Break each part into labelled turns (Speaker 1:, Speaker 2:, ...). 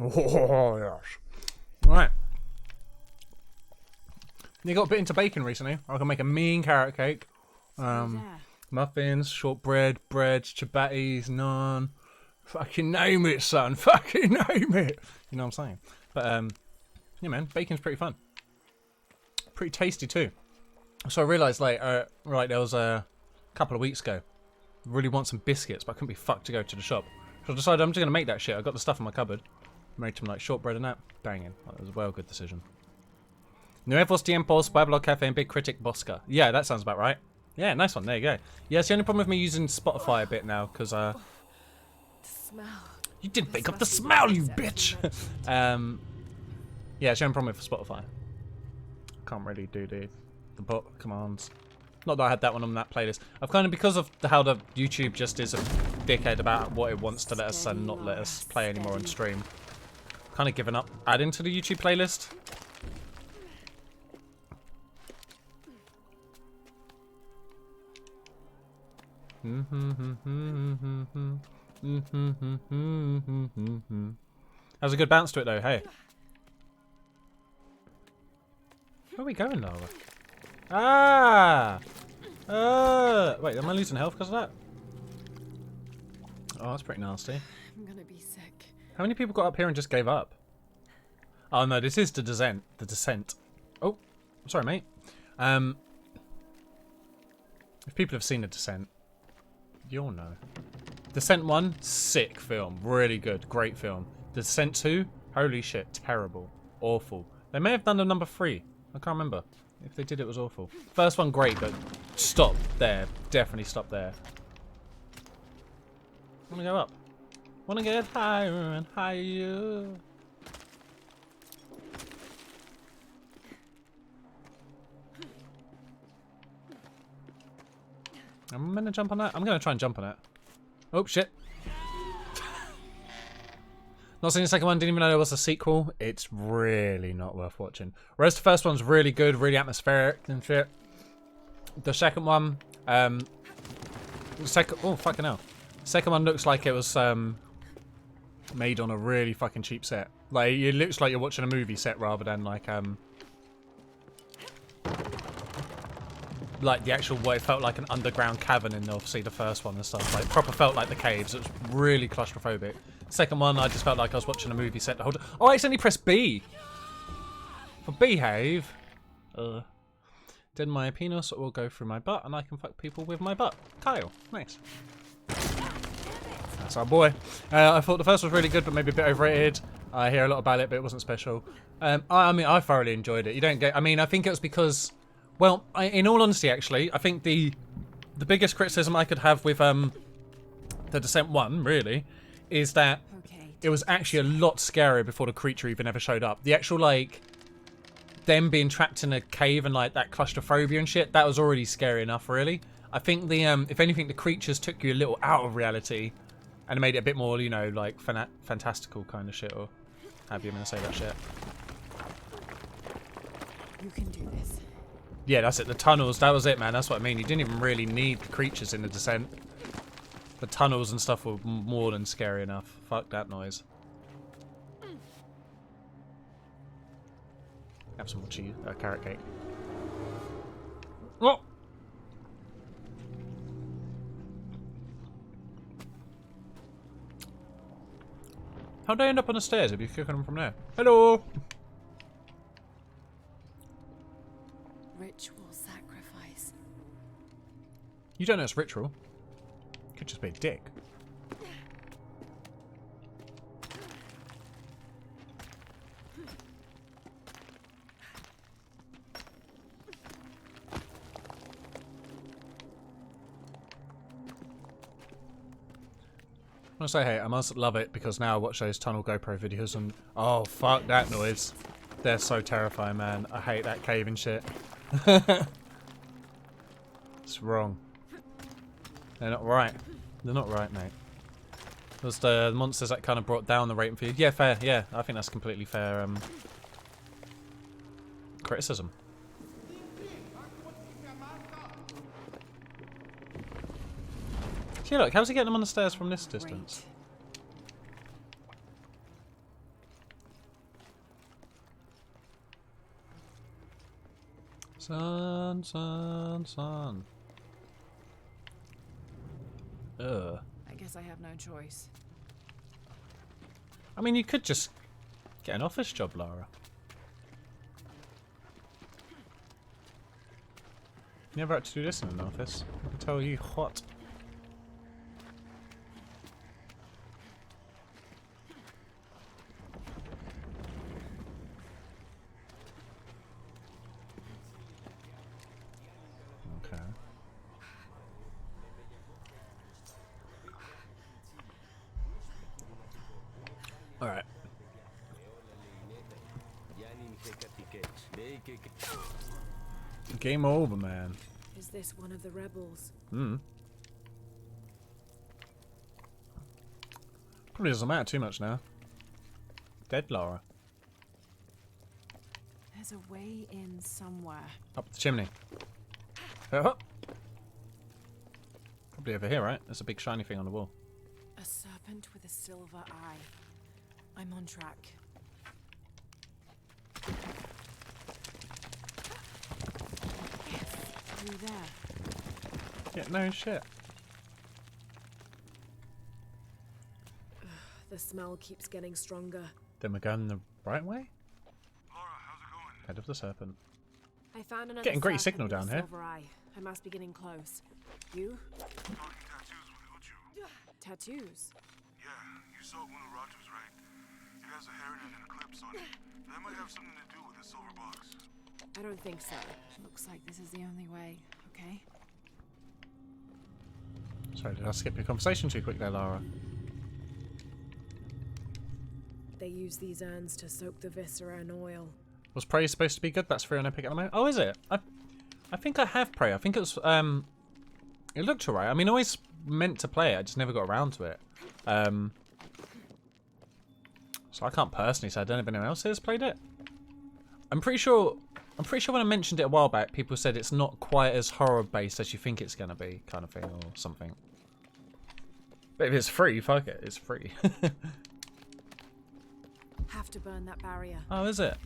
Speaker 1: Oh, yes. Right. You got a bit into baking recently. I can make a mean carrot cake. Muffins, shortbread, bread, chapatis, naan. Fucking name it, son. Fucking name it. You know what I'm saying? But, yeah, man, baking's pretty fun. Pretty tasty, too. So I realised, like, right, there was a couple of weeks ago. Really want some biscuits, but I couldn't be fucked to go to the shop. So I decided I'm just going to make that shit. I got the stuff in my cupboard. Made some, like, shortbread and that. Banging. That was a well good decision. Nuevos tiempos, Pueblo Cafe and Big Critic Bosca. Yeah, that sounds about right. Yeah, nice one. There you go. Yeah, it's the only problem with me using Spotify a bit now, because,
Speaker 2: Smell.
Speaker 1: You didn't pick up the smell, you bitch! Yeah, it's the only problem with Spotify. Can't really do the bot commands. Not that I had that one on that playlist. I've kind of, because of how the YouTube just is a dickhead about what it wants to let us and not let us play anymore on stream. Kind of given up adding to the YouTube playlist. Has a good bounce to it though, hey. Where are we going, Lara? Ah! Wait, am I losing health because of that? Oh, that's pretty nasty.
Speaker 2: I'm gonna be sick.
Speaker 1: How many people got up here and just gave up? Oh no, this is the descent. The descent. Oh, sorry, mate. If people have seen the descent, you'll know. Descent 1, sick film, really good, great film. Descent 2, holy shit, terrible, awful. They may have done the number 3. I can't remember. If they did, it was awful. First one, great, but stop there. Definitely stop there. I wanna go up. Wanna get higher and higher. I'm gonna jump on that. I'm gonna try and jump on it. Oh shit. Not seen the second one, didn't even know there was a sequel. It's really not worth watching. Whereas the first one's really good, really atmospheric and shit. The second one, oh fucking hell. Second one looks like it was made on a really fucking cheap set. Like it looks like you're watching a movie set rather than like the actual what it felt like an underground cavern in obviously the first one and stuff. Like proper felt like the caves. It was really claustrophobic. Second one, I just felt like I was watching a movie set the whole time. Oh, I accidentally pressed B. For behave. Then my penis will go through my butt and I can fuck people with my butt. Kyle. Nice. That's our boy. I thought the first was really good but maybe a bit overrated. I hear a lot about it but it wasn't special. I mean, I thoroughly enjoyed it. You don't get... I mean, I think it was because... Well, in all honesty, actually, I think the biggest criticism I could have with the Descent 1, really, is that it was actually a lot scarier before the creature even ever showed up. The actual, like, them being trapped in a cave and, like, that claustrophobia and shit, that was already scary enough, really. I think the, if anything, the creatures took you a little out of reality and made it a bit more, you know, like, fantastical kind of shit, or however you're going to say that shit.
Speaker 2: You can do this.
Speaker 1: Yeah, that's it. The tunnels, that was it, man. That's what I mean. You didn't even really need the creatures in the Descent. The tunnels and stuff were more than scary enough. Fuck that noise. Have some more cheese, carrot cake. Oh! How'd they end up on the stairs if you're cooking them from there? Hello!
Speaker 2: Ritual sacrifice.
Speaker 1: You don't know it's ritual. Could just be a dick. I want to say, hey, I must love it because now I watch those tunnel GoPro videos and oh fuck that noise. They're so terrifying, man. I hate that cave and shit. It's wrong. They're not right. They're not right, mate. It was the monsters that kind of brought down the rating for you. Yeah, fair. Yeah, I think that's completely fair criticism. Yeah, look, how's he getting them on the stairs from this distance? Sun, sun, sun. Ugh.
Speaker 2: I guess I have no choice.
Speaker 1: I mean, you could just get an office job, Lara. You never had to do this in an office. I can tell you what. Okay. All right. Game over, man.
Speaker 2: Is this one of the rebels?
Speaker 1: Hmm. Probably doesn't matter too much now. Dead Lara.
Speaker 2: There's a way in somewhere.
Speaker 1: Up the chimney. Probably over here, right? There's a big shiny thing on the wall.
Speaker 2: A serpent with a silver eye. I'm on track. Yes, through there.
Speaker 1: Yeah, no shit.
Speaker 2: The smell keeps getting stronger.
Speaker 1: Then we're going the right way?
Speaker 3: Laura, how's it going?
Speaker 1: Head of the serpent.
Speaker 2: I found another
Speaker 1: Getting great
Speaker 2: serpent
Speaker 1: signal
Speaker 2: with a
Speaker 1: down here.
Speaker 2: silver eye. I must be getting close. You?
Speaker 3: Talking tattoos with Uchu.
Speaker 2: Tattoos?
Speaker 3: Yeah, you saw one of Roger's, right? It has a heron and an eclipse on it. That might have something to do with the silver box.
Speaker 2: I don't think so. Looks like this is the only way, okay?
Speaker 1: Sorry, did I skip your conversation too quick there, Lara?
Speaker 2: They use these urns to soak the viscera in oil.
Speaker 1: Was Prey supposed to be good? That's free on Epic at the moment. Oh, is it? I think I have Prey. I think it was it looked alright. I mean, I always meant to play it. I just never got around to it. So I can't personally say I don't know if anyone else has played it. I'm pretty sure when I mentioned it a while back, people said it's not quite as horror based as you think it's gonna be, kind of thing, or something. But if it's free, fuck it, it's free.
Speaker 2: Have to burn that barrier.
Speaker 1: Oh, is it?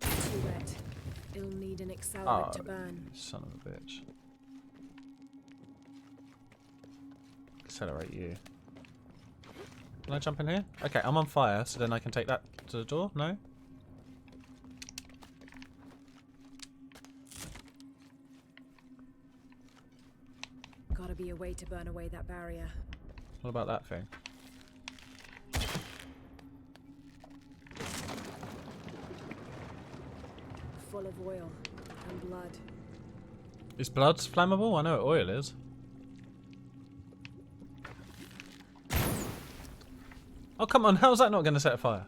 Speaker 2: Too wet. It'll need an accelerant to burn.
Speaker 1: Son of a bitch. Accelerate you. Can I jump in here? Okay, I'm on fire, so then I can take that to the door? No?
Speaker 2: Gotta be a way to burn away that barrier.
Speaker 1: What about that thing?
Speaker 2: Full of oil and blood.
Speaker 1: Is blood flammable? I know what oil is. Oh, come on. How's that not going to set a fire?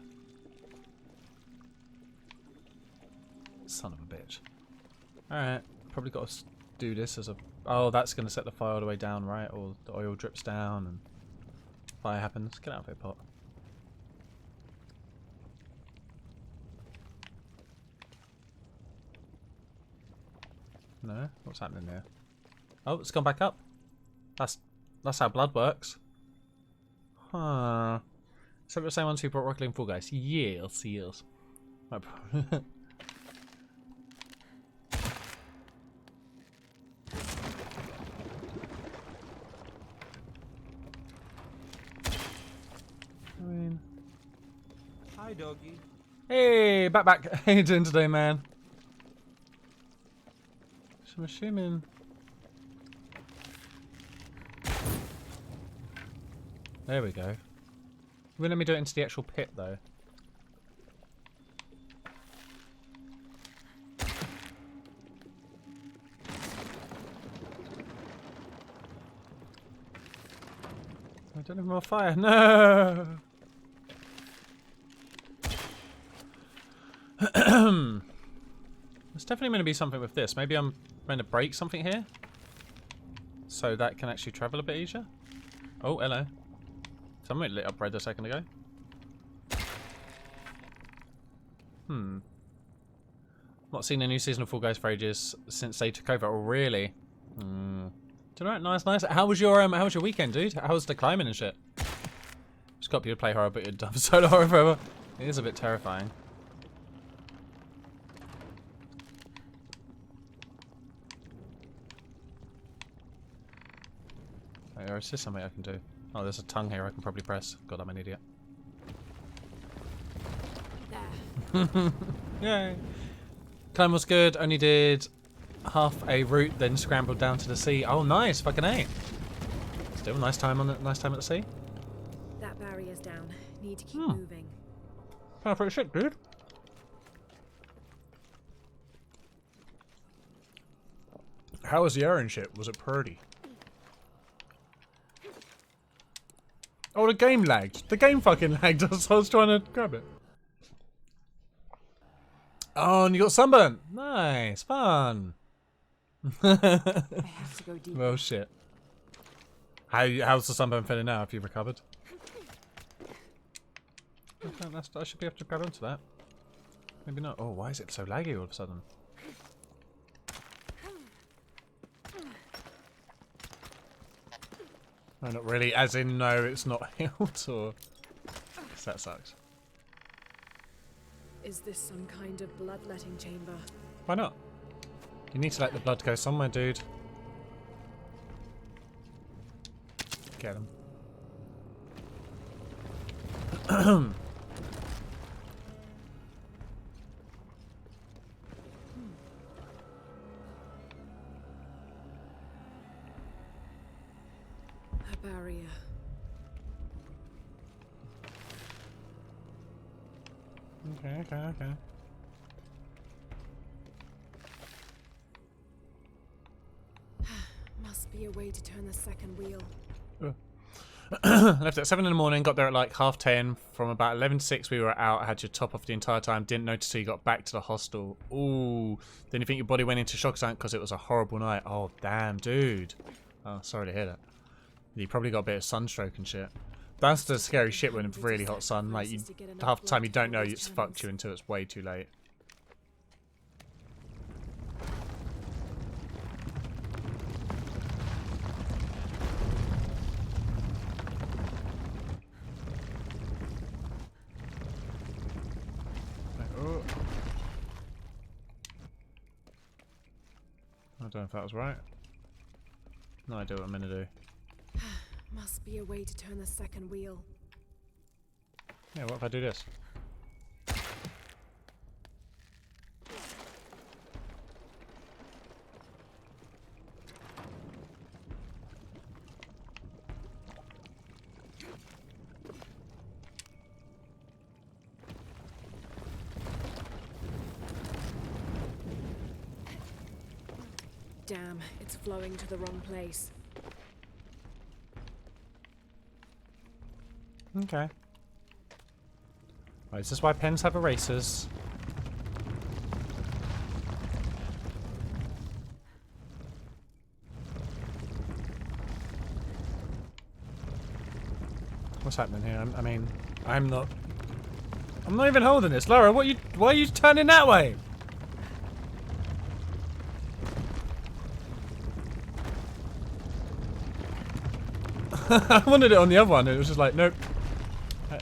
Speaker 1: Son of a bitch. Alright. Probably got to do this as a... Oh, that's going to set the fire all the way down, right? Or the oil drips down and fire happens. Get out of here, pot. No? What's happening there? Oh, it's gone back up. That's how blood works. Huh. So we're the same ones who brought Rocket League Fall Guys. Yes, yes. No problem. I mean...
Speaker 4: Hi, doggy.
Speaker 1: Hey, back. How you doing today, man? So I'm assuming... There we go. Will let me do it into the actual pit, though. I don't have more fire. No! There's definitely going to be something with this. Maybe I'm going to break something here, so that can actually travel a bit easier. Oh, hello. Something lit up red a second ago. Not seen a new season of Fall Guys for ages since they took over. Oh, really? Do you know what? Nice. How was your weekend, dude? How was the climbing and shit? Just got you to play horror, but you're done solo horror forever. It is a bit terrifying. Wait, or is this something I can do? Oh, there's a tongue here I can probably press. God, I'm an idiot.
Speaker 2: There.
Speaker 1: Yay! Climb was good. Only did half a route, then scrambled down to the sea. Oh, nice! Fucking A. Still nice time on the nice time at the sea.
Speaker 2: That barrier's down. Need to keep moving.
Speaker 1: Perfect shit, dude. How was the air and shit? Was it pretty? Oh, the game lagged. The game fucking lagged. I was trying to grab it. Oh, and you got sunburn. Nice, fun.
Speaker 2: I have to go deeper.
Speaker 1: Well, shit. How's the sunburn feeling now? Have you recovered? Okay, I should be able to grab onto that. Maybe not. Oh, why is it so laggy all of a sudden? No, not really. As in, no, it's not healed, or... 'Cause that sucks.
Speaker 2: Is this some kind of bloodletting chamber?
Speaker 1: Why not? You need to let the blood go somewhere, dude. Get him.
Speaker 2: A barrier.
Speaker 1: Okay.
Speaker 2: Must be a way to turn the second wheel.
Speaker 1: Left at 7 in the morning, got there at like 10:30. From about 11 to 6 we were out, had your top off the entire time, didn't notice till you got back to the hostel. Ooh, then you think your body went into shock zone because it was a horrible night. Oh, damn, dude. Oh, sorry to hear that. You probably got a bit of sunstroke and shit. That's the scary shit when it's really hot sun. Like, half the time you don't know it's fucked you until it's way too late. Oh. I don't know if that was right. No idea what I'm gonna do.
Speaker 2: Must be a way to turn the second wheel.
Speaker 1: Yeah, what if I do this?
Speaker 2: Damn, it's flowing to the wrong place.
Speaker 1: Okay. Right, is this why pens have erasers? What's happening here? I'm not even holding this. Laura, why are you turning that way? I wanted it on the other one and it was just like, nope.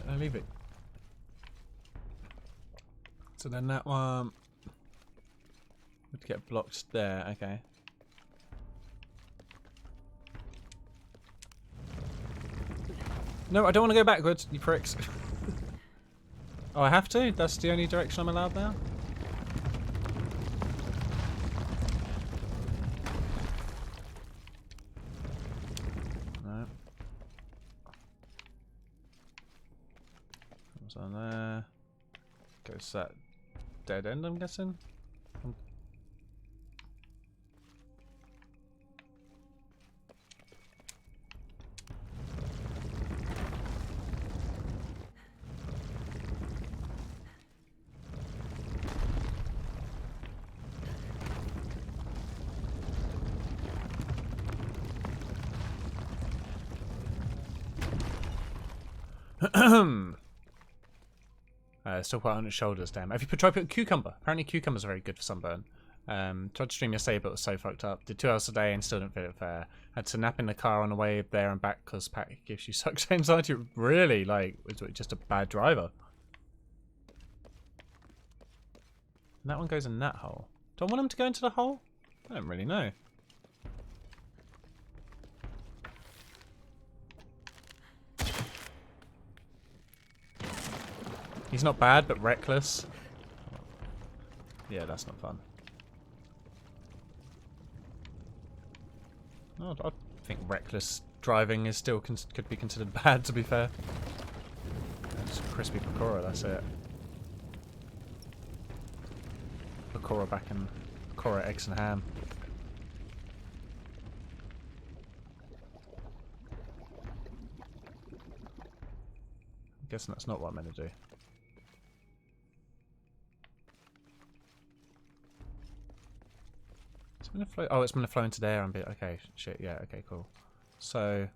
Speaker 1: I leave it. So then that one would get blocked there, okay. No, I don't want to go backwards, you pricks. Oh, I have to? That's the only direction I'm allowed now? No. Comes on there. Goes that dead end, I'm guessing? Still quite on its shoulders, damn. Have you tried putting cucumber? Apparently cucumbers are very good for sunburn. Tried to stream yesterday, but it was so fucked up. Did 2 hours a day and still didn't feel it fair. Had to nap in the car on the way there and back because Pat gives you such anxiety. Really? Like, was it just a bad driver? And that one goes in that hole. Do I want him to go into the hole? I don't really know. He's not bad, but reckless. Yeah, that's not fun. No, I think reckless driving is still could be considered bad, to be fair. Just crispy pakora, that's it. Pakora back in pakora, eggs and ham. I'm guessing that's not what I'm meant to do. It's gonna flow. Oh, it's gonna flow into there and be okay. Shit. Yeah. Okay. Cool. So.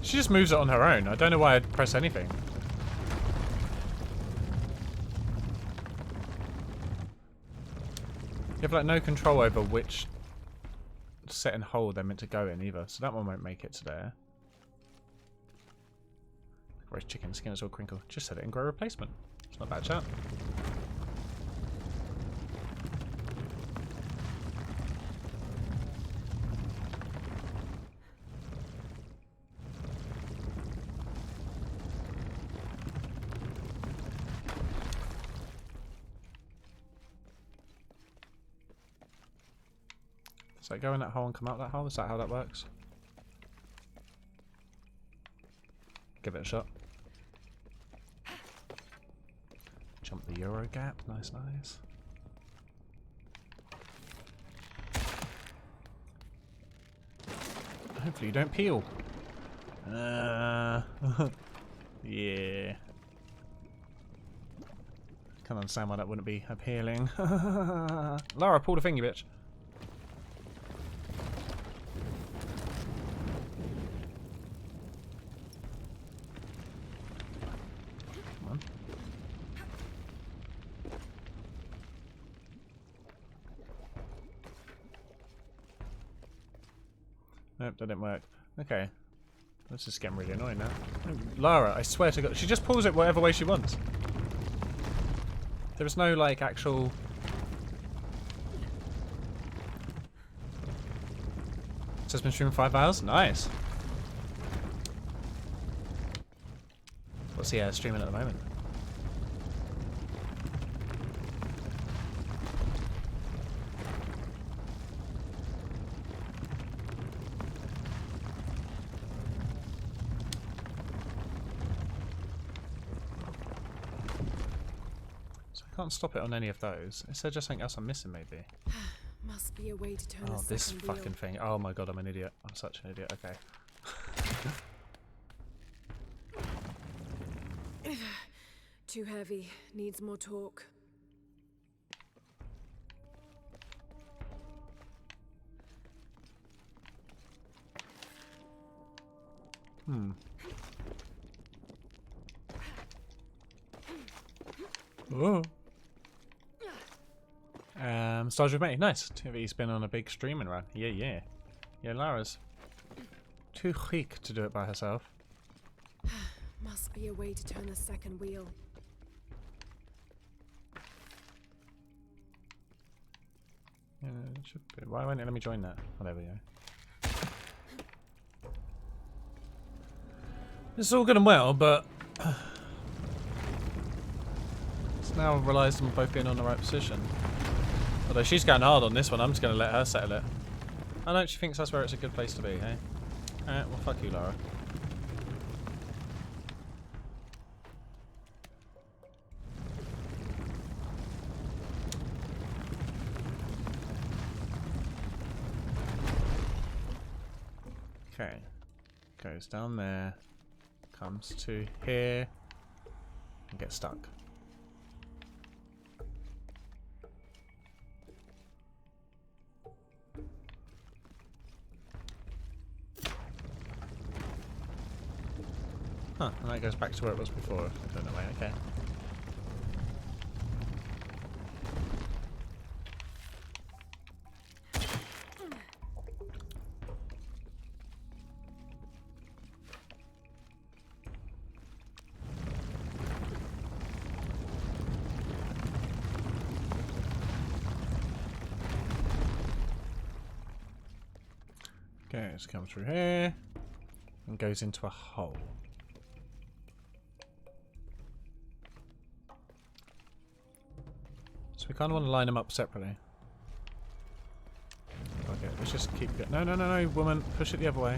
Speaker 1: She just moves it on her own. I don't know why I'd press anything. You have like no control over which set and hole they're meant to go in either. So that one won't make it to there. Roast chicken, skin is all crinkled. Just set it and grow replacement. It's not a bad chat. Does that go in that hole and come out that hole? Is that how that works? Give it a shot. Jump the Euro gap. Nice, nice. Hopefully you don't peel. Yeah. Can't understand why that wouldn't be appealing. Lara, pull the thing, you bitch. Nope, that didn't work. Okay. This is getting really annoying now. Lara, I swear to God, she just pulls it whatever way she wants. There is no, like, actual... It says been streaming 5 hours? Nice. What's he streaming at the moment? Can't stop it on any of those. Is there just something else I'm missing, maybe?
Speaker 2: Must be a way to turn
Speaker 1: Oh,
Speaker 2: the
Speaker 1: this
Speaker 2: second
Speaker 1: fucking
Speaker 2: wheel.
Speaker 1: thing. Oh my god, I'm an idiot. I'm such an idiot. Okay.
Speaker 2: Too heavy. Needs more torque. Oh. Stars with me. Nice. TV's been on a big streaming run. Yeah, yeah. Yeah, Lara's too chic to do it by herself. Must be a way to turn the second wheel.
Speaker 1: Yeah, it should be. Why won't it let me join that? Oh, there we go. It's all good and well, but it's now relies on both being on the right position. Although she's going hard on this one, I'm just going to let her settle it. I don't. She thinks that's where it's a good place to be, hey? Alright, well, fuck you, Lara. Okay. Goes down there. Comes to here. And gets stuck. Huh, and that goes back to where it was before. I don't know why, okay. Okay, it's come through here and goes into a hole. So we kind of want to line them up separately. Okay, let's just keep it. No, no, no, no, woman, push it the other way.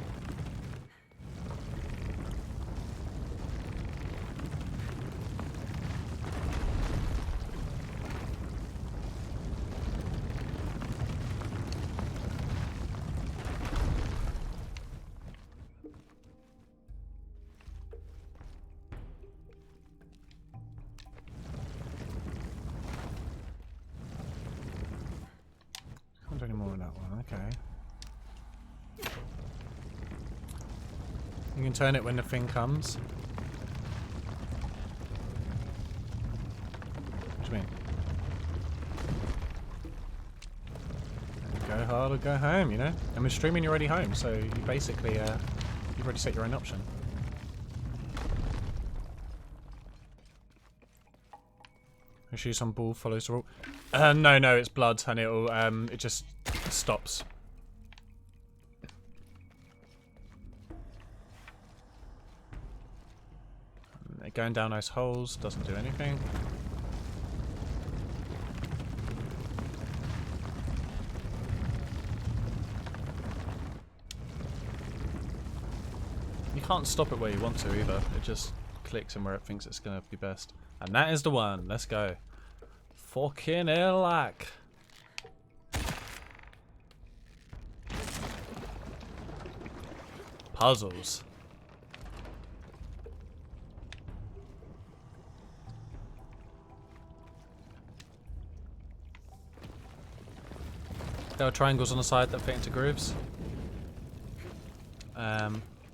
Speaker 1: Can't do any more on that one, okay. You can turn it when the thing comes. What do you mean? Go hard or go home, you know? And with streaming, you're already home, so you basically, you've already set your own option. Issue some ball follows the rule. No, no, it's blood, and it'll, it just stops. Going down those holes doesn't do anything. You can't stop it where you want to either. It just clicks in where it thinks it's going to be best. And that is the one. Let's go. Fucking hell, like. Puzzles. There are triangles on the side that fit into grooves.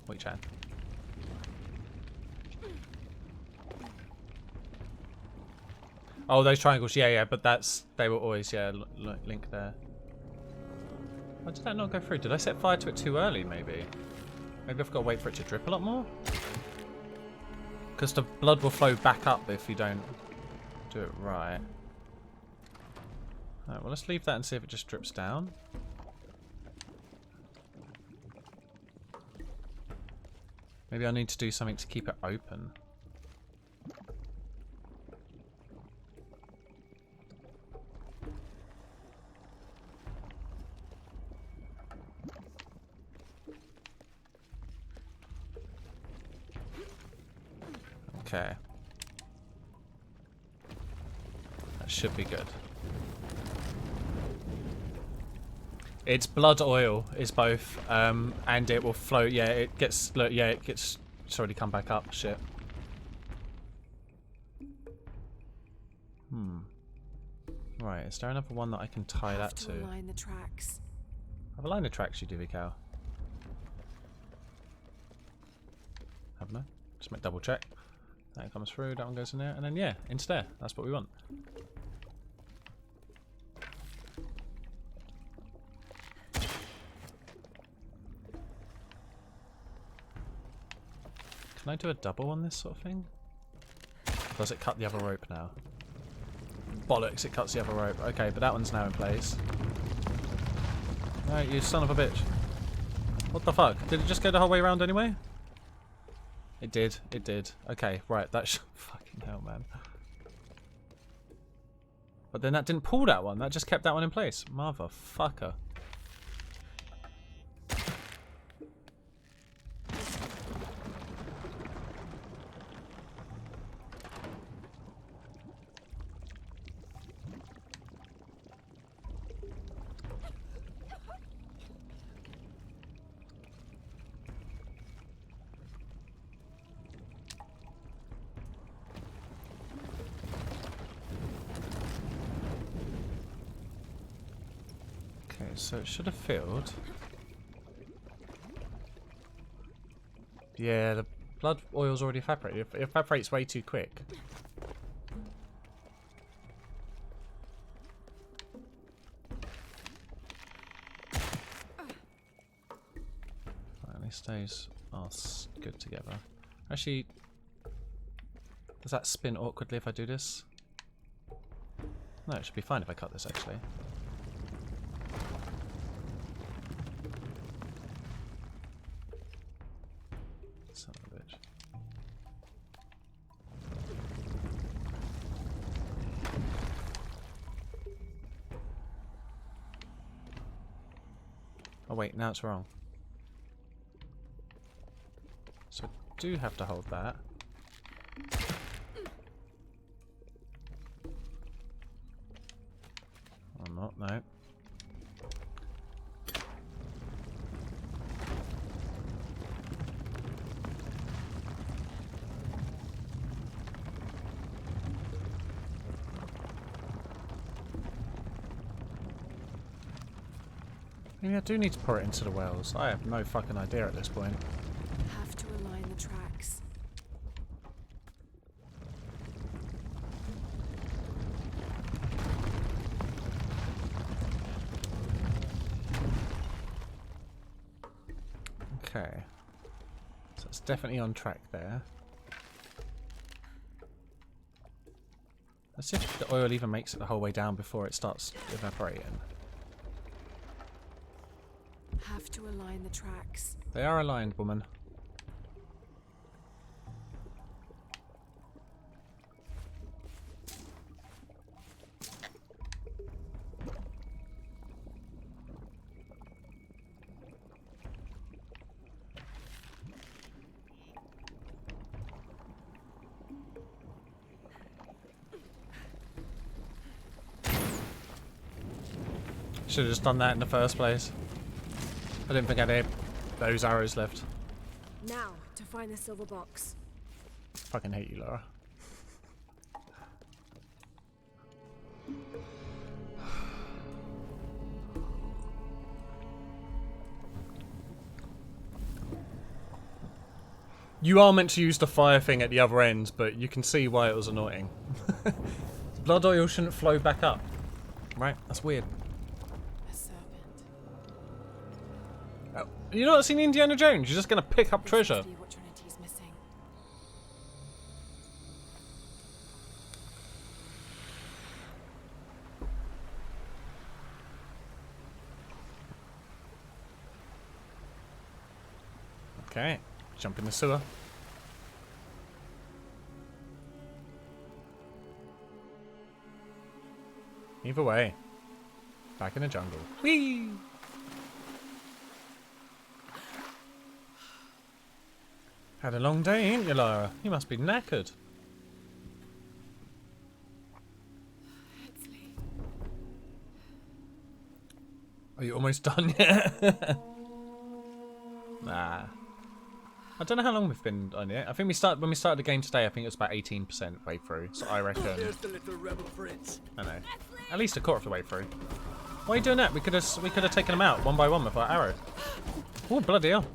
Speaker 1: Wait, chat. Oh, those triangles, yeah, yeah, but they were always, yeah, link there. Why did that not go through? Did I set fire to it too early, maybe? Maybe I've got to wait for it to drip a lot more? Because the blood will flow back up if you don't do it right. Alright, well, let's leave that and see if it just drips down. Maybe I need to do something to keep it open. Okay. That should be good. It's blood oil, is both, and it will float. Yeah, it gets. Look, yeah, it gets. It's already come back up. Shit. Right, is there another one that I can tie that to?
Speaker 2: Align the tracks.
Speaker 1: I've aligned the tracks, you divvy cow. Haven't I? Just make double check. That comes through. That one goes in there, and then yeah, into there. That's what we want. Can I do a double on this sort of thing? Does it cut the other rope now? Bollocks, it cuts the other rope. Okay, but that one's now in place. Alright, you son of a bitch. What the fuck? Did it just go the whole way around anyway? It did, it did. Okay, right, that's fucking hell, man. But then that didn't pull that one, that just kept that one in place. Motherfucker. Okay, so it should have filled. Yeah, the blood oil's already evaporated. It evaporates way too quick. Right, at least those are good together. Actually, does that spin awkwardly if I do this? No, it should be fine if I cut this actually. Oh wait, now it's wrong. So I do have to hold that. Or not, no. Maybe I do need to pour it into the wells. I have no fucking idea at this point.
Speaker 2: Have to align the tracks.
Speaker 1: Okay. So it's definitely on track there. Let's see if the oil even makes it the whole way down before it starts evaporating.
Speaker 2: Have to align the tracks.
Speaker 1: They are aligned, woman. Should have just done that in the first place. I didn't think I had those arrows left.
Speaker 2: Now to find the silver box.
Speaker 1: Fucking hate you, Laura. You are meant to use the fire thing at the other end, but you can see why it was annoying. Blood oil shouldn't flow back up. Right? That's weird.
Speaker 2: A serpent.
Speaker 1: Oh, you're not seen Indiana Jones? You're just gonna pick up treasure.
Speaker 2: Must be what Trinity's missing.
Speaker 1: Okay. Jump in the sewer. Either way. Back in the jungle. Whee! Had a long day, ain't you, Lara? You must be knackered.
Speaker 2: It's late.
Speaker 1: Are you almost done yet? Nah. I don't know how long we've been on it. I think when we started the game today, I think it was about 18% way through. So I reckon.
Speaker 5: There's the little rebel prince.
Speaker 1: I know. At least a quarter of the way through. Why are you doing that? We could have taken them out one by one with our arrow. Oh bloody hell!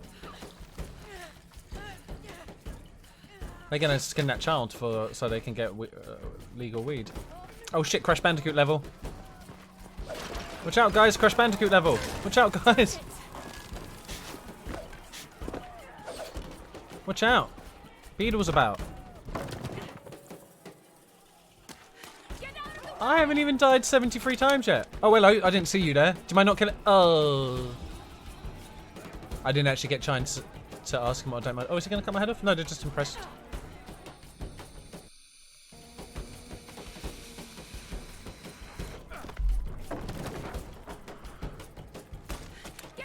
Speaker 1: They're gonna skin that child so they can get legal weed. Oh shit! Crash Bandicoot level. Watch out, guys! Crash Bandicoot level. Watch out, guys! Watch out! Beetle's about. I haven't even died 73 times yet. Oh, hello. I didn't see you there. Do you mind not killing? Oh. I didn't actually get chance to ask him what I don't mind. Oh, is he going to cut my head off? No, they're just impressed.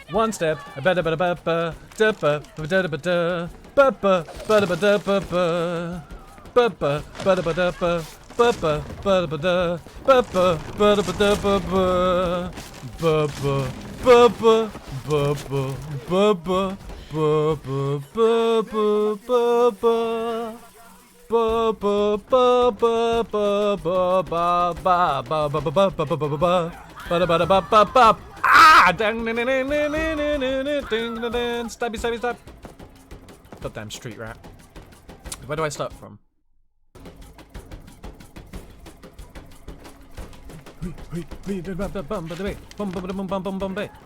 Speaker 1: One step. Ah! Stabby, stabby, stab. Goddamn street rat. Where do I start from?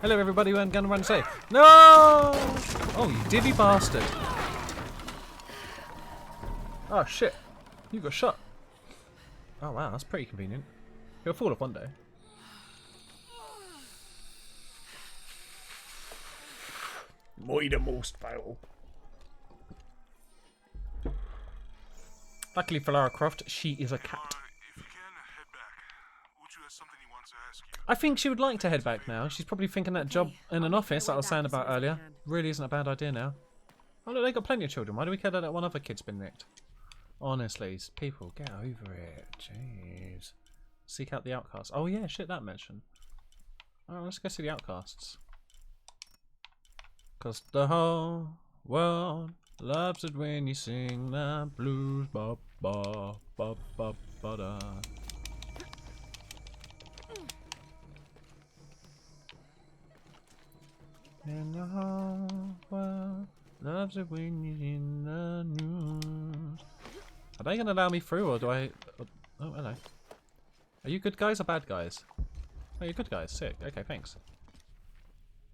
Speaker 1: Hello everybody, I'm gonna run safe. No! Oh, you diddy bastard. Oh shit. You got shot. Oh wow, that's pretty convenient. He'll fall off one day. Moi the most foul. Luckily for Lara Croft, she is a cat.
Speaker 3: If you can, head back. Uchu has something he wants to ask you.
Speaker 1: I think she would like to head back now. She's probably thinking that job in an office that I was saying about earlier really isn't a bad idea now. Oh look, they got plenty of children. Why do we care that one other kid's been nicked? Honestly, people, get over it. Jeez. Seek out the outcasts. Oh yeah, shit, that mention. Alright, let's go see the outcasts. Cause the whole world loves it when you sing the blues. Ba ba ba ba ba da. And the whole world loves it when you're in the news. Are they going to allow me through, or do I... Oh, hello. Are you good guys or bad guys? Oh, you're good guys. Sick. Okay, thanks.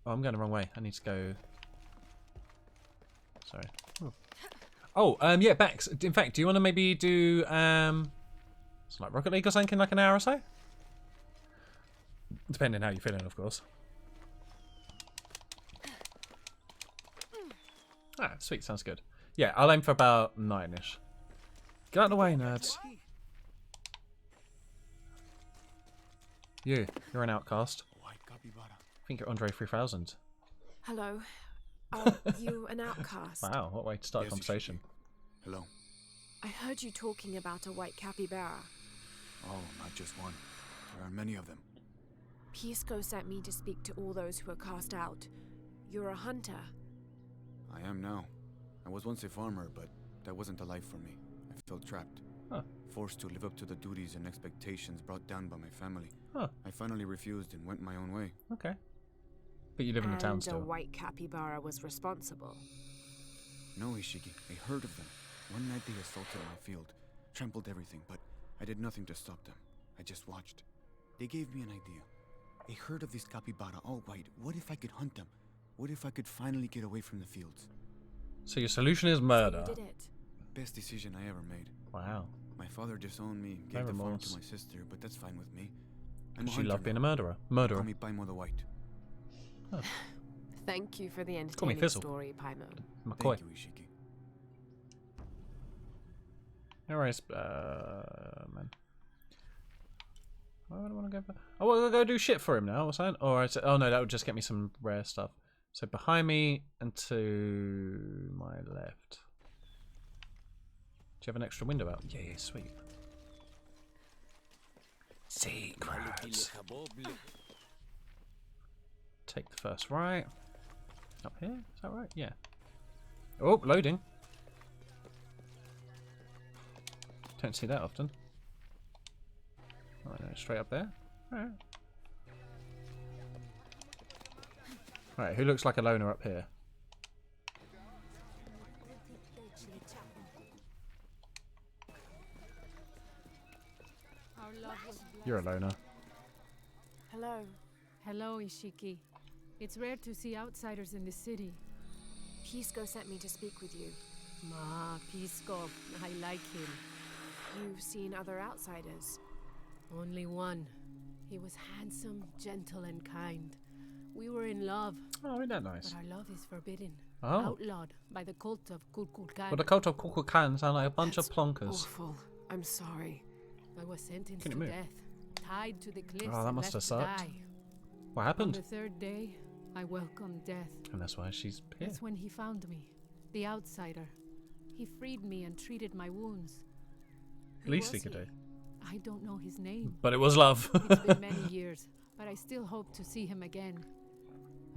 Speaker 1: Oh, I'm going the wrong way. I need to go... Sorry. Oh, yeah, Bax. In fact, do you want to maybe do... It's like Rocket League or something in like an hour or so? Depending how you're feeling, of course. Ah, sweet, sounds good. Yeah, I'll aim for about 9-ish. Get out of the way, nerds. You're an outcast. I think you're Andre 3000.
Speaker 2: Hello. Are you an outcast?
Speaker 1: Wow, what way to start a conversation.
Speaker 3: Hello.
Speaker 2: I heard you talking about a white capybara.
Speaker 3: Oh, not just one. There are many of them.
Speaker 2: Pisco sent me to speak to all those who are cast out. You're a hunter.
Speaker 3: I am now. I was once a farmer, but that wasn't the life for me. I felt trapped.
Speaker 1: Huh.
Speaker 3: Forced to live up to the duties and expectations brought down by my family.
Speaker 1: Huh.
Speaker 3: I finally refused and went my own way.
Speaker 1: Okay. But you live in the town still.
Speaker 2: And a white capybara was responsible.
Speaker 3: No, Ishiki. A herd of them. One night they assaulted my field, trampled everything, but I did nothing to stop them. I just watched. They gave me an idea. A herd of these capybara, all white. What if I could hunt them? What if I could finally get away from the fields?
Speaker 1: So your solution is murder.
Speaker 2: So you did it.
Speaker 3: Best decision I ever made.
Speaker 1: Wow.
Speaker 3: My father disowned me and
Speaker 1: No
Speaker 3: gave the farm
Speaker 1: remorse.
Speaker 3: to my sister, but that's fine with me. I'm a
Speaker 1: She
Speaker 3: hunter
Speaker 1: loved being a
Speaker 3: now.
Speaker 1: murderer.
Speaker 3: Call
Speaker 1: Murderer.
Speaker 3: me Paimo the White.
Speaker 2: Thank you for the
Speaker 1: Call me
Speaker 2: entertaining
Speaker 1: Fizzle.
Speaker 2: story, Paimo.
Speaker 1: McCoy.
Speaker 3: Thank you, Ishiki.
Speaker 1: Anyways, man. Why would I want to go for... Oh, well, I'll go do shit for him now, what's that? Or oh no, that would just get me some rare stuff. So behind me and to my left. Do you have an extra window out? Yeah, sweet. Secrets. Take the first right. Up here? Is that right? Yeah. Oh, loading. Don't see that often. Right, no, straight up there. Alright. Alright, who looks like a loner up here? You're a loner.
Speaker 2: Hello.
Speaker 6: Hello, Ishiki. It's rare to see outsiders in the city.
Speaker 2: Pisco sent me to speak with you.
Speaker 6: Ma, Pisco. I like him.
Speaker 2: You've seen other outsiders.
Speaker 6: Only one. He was handsome, gentle, and kind. We were in love,
Speaker 1: Oh, isn't that nice?
Speaker 6: but our love is forbidden.
Speaker 1: Oh.
Speaker 6: Outlawed by the cult of Kulkulkan.
Speaker 1: Well, the cult of Kukulkan sound like a bunch
Speaker 2: That's
Speaker 1: of plonkers.
Speaker 2: Awful. I'm sorry.
Speaker 6: I was sentenced
Speaker 1: Can
Speaker 6: to
Speaker 1: you move?
Speaker 6: death, tied to the cliffs
Speaker 1: Oh, that
Speaker 6: and
Speaker 1: must
Speaker 6: left
Speaker 1: have
Speaker 6: to
Speaker 1: sucked.
Speaker 6: die.
Speaker 1: What
Speaker 6: On
Speaker 1: happened?
Speaker 6: the third day, I welcomed death.
Speaker 1: And that's why she's here.
Speaker 6: That's when he found me, the outsider. He freed me and treated my wounds.
Speaker 1: Least he
Speaker 2: was
Speaker 1: could
Speaker 2: he?
Speaker 1: do.
Speaker 6: I don't know his name.
Speaker 1: But it was love.
Speaker 6: It's been many years, but I still hope to see him again.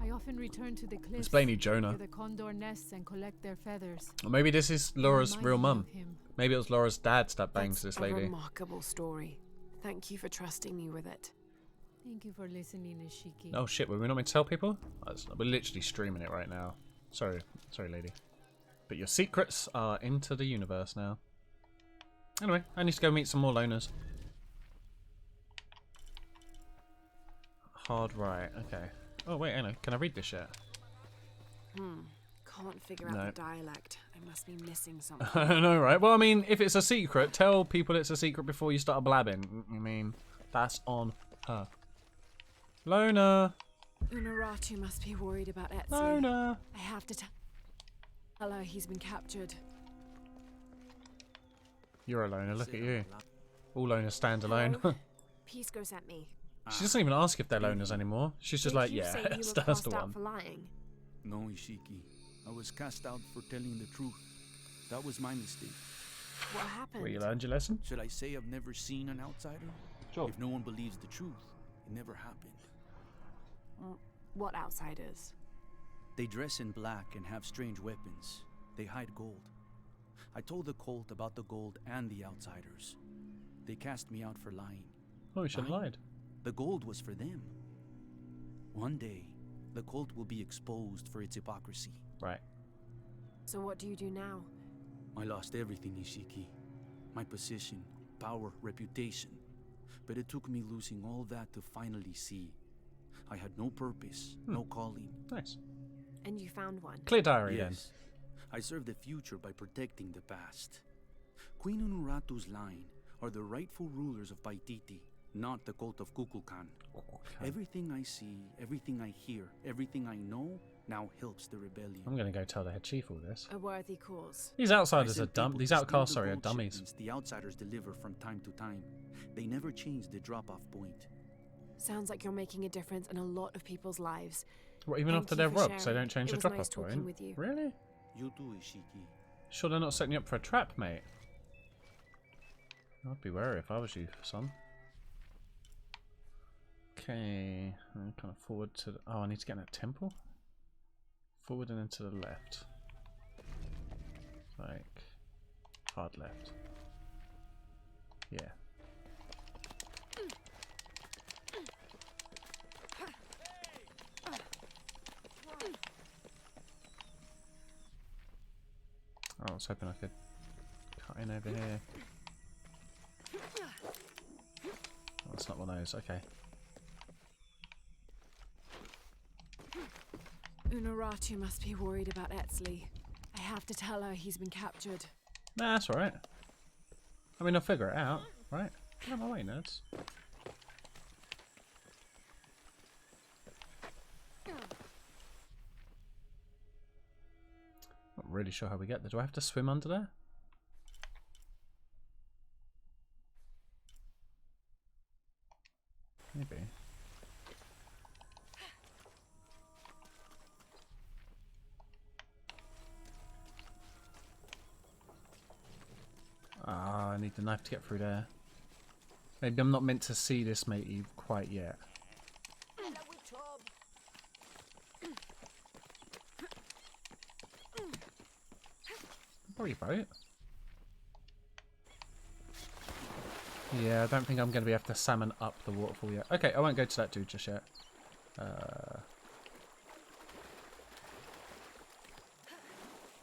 Speaker 6: I often return to the cliffs,
Speaker 1: It's Blaney Jonah.
Speaker 6: where the condor nests and collect their feathers.
Speaker 1: Or maybe this is Laura's
Speaker 6: Remind
Speaker 1: real
Speaker 6: me
Speaker 1: mum.
Speaker 6: of him.
Speaker 1: Maybe it was Laura's dad that bangs
Speaker 2: That's
Speaker 1: this
Speaker 2: a
Speaker 1: lady.
Speaker 2: remarkable story. Thank you for trusting me with it.
Speaker 6: Thank you for listening, Ishiki.
Speaker 1: Oh shit, were we not meant to tell people? We're literally streaming it right now. Sorry, lady. But your secrets are into the universe now. Anyway, I need to go meet some more loners. Hard right, okay. Oh wait, hang on. Can I read this yet?
Speaker 2: Can't figure out
Speaker 1: No.
Speaker 2: the dialect. I must be missing something.
Speaker 1: I know, right? Well, I mean, if it's a secret, tell people it's a secret before you start blabbing. I mean, that's on her. Loner!
Speaker 2: Unaratu must be worried about Ezio.
Speaker 1: Loner!
Speaker 2: I have to tell her he's been captured.
Speaker 1: You're a loner, look at you. All loners stand alone.
Speaker 2: Hello? Pisco sent me.
Speaker 1: She doesn't even ask if they're loners anymore. She's just
Speaker 6: Did
Speaker 1: like,
Speaker 6: you
Speaker 1: yeah,
Speaker 6: say you were
Speaker 1: that's the
Speaker 6: cast out
Speaker 1: one.
Speaker 6: for lying?
Speaker 3: No, Ishiki. I was cast out for telling the truth. That was my mistake.
Speaker 6: What happened?
Speaker 1: Well, you learned your lesson?
Speaker 3: Should I say I've never seen an outsider?
Speaker 1: Sure.
Speaker 3: If no one believes the truth, it never happened.
Speaker 6: What outsiders?
Speaker 3: They dress in black and have strange weapons. They hide gold. I told the cult about the gold and the outsiders. They cast me out for lying.
Speaker 1: Oh, you should have
Speaker 3: Lying?
Speaker 1: lied.
Speaker 3: The gold was for them. One day, the cult will be exposed for its hypocrisy.
Speaker 1: Right.
Speaker 6: So what do you do now?
Speaker 3: I lost everything, Ishiki. My position, power, reputation. But it took me losing all that to finally see. I had no purpose, no calling.
Speaker 1: Nice.
Speaker 6: And you found one.
Speaker 1: Clear diary
Speaker 3: Yes, I serve the future by protecting the past. Queen Unuratu's line are the rightful rulers of Paititi, not the cult of Kukulkan.
Speaker 1: then.
Speaker 3: Everything I see, everything I hear, everything I know now helps the rebellion.
Speaker 1: I'm gonna go tell the head chief all this.
Speaker 6: A worthy cause.
Speaker 1: These
Speaker 3: I
Speaker 1: outsiders are
Speaker 3: sent
Speaker 1: dumb.
Speaker 3: people
Speaker 1: These
Speaker 3: to steal
Speaker 1: outcasts,
Speaker 3: the
Speaker 1: sorry, are
Speaker 3: gold
Speaker 1: dummies.
Speaker 3: shipments the outsiders deliver from time to time. They never change the drop-off point.
Speaker 6: Sounds like you're making a difference in a lot of people's lives.
Speaker 1: What, even
Speaker 6: Thank
Speaker 1: after
Speaker 6: you
Speaker 1: they're
Speaker 6: for
Speaker 1: robbed, so they
Speaker 6: sharing.
Speaker 1: don't change
Speaker 6: It
Speaker 1: the
Speaker 6: was
Speaker 1: drop-off
Speaker 6: nice talking
Speaker 1: point?
Speaker 6: with you.
Speaker 1: Really?
Speaker 3: You too, Ishiki.
Speaker 1: Sure they're not setting you up for a trap, mate? I'd be wary if I was you, son. Okay, I'm kind of forward to the... Oh, I need to get in a temple? Forward and then to the left. Like, hard left. Yeah. Oh, I was hoping I could cut in over here. Oh, it's not one of those, okay.
Speaker 6: Unuratu must be worried about Etzli. I have to tell her he's been captured.
Speaker 1: Nah, that's alright. I mean, I'll figure it out, right? Get out of my way, nerds. Not really sure how we get there. Do I have to swim under there? Maybe. Ah, I need the knife to get through there. Maybe I'm not meant to see this matey quite yet. Probably boat. Yeah, I don't think I'm going to be able to salmon up the waterfall yet. Okay, I won't go to that dude just yet.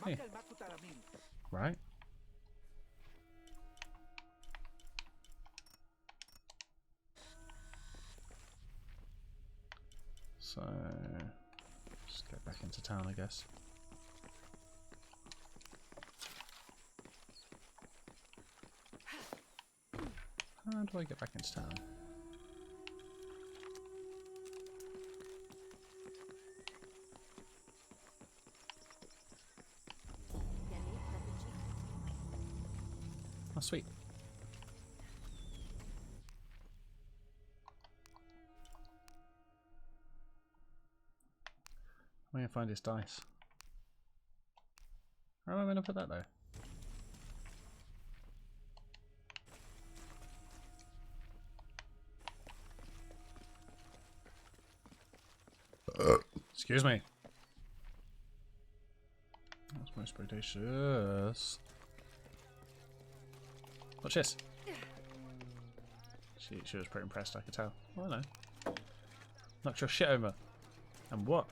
Speaker 1: Hey. Right. So, just get back into town, I guess. How do I get back into town? Oh, sweet. I'm gonna find his dice. Where am I gonna put that though? Excuse me. That's most bodacious. Watch this. She was pretty impressed, I could tell. Oh, I know. Knocked your shit over. And what?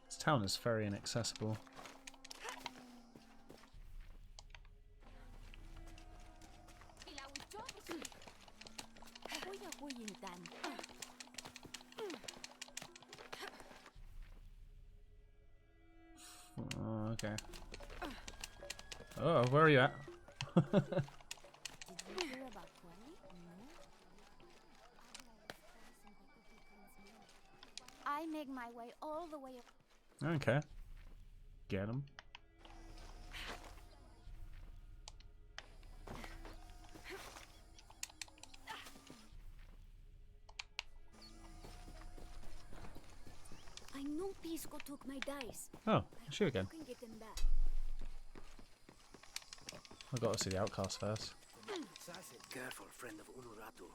Speaker 1: This town is very inaccessible. Oh, okay. Oh, where are you at?
Speaker 7: I make my way all the way.
Speaker 1: Okay. Get him.
Speaker 7: I know Pisco took my dice.
Speaker 1: Oh, it's you again.
Speaker 7: You can get them back.
Speaker 1: I've got to see the outcast first.
Speaker 5: Careful, friend of Unuratu.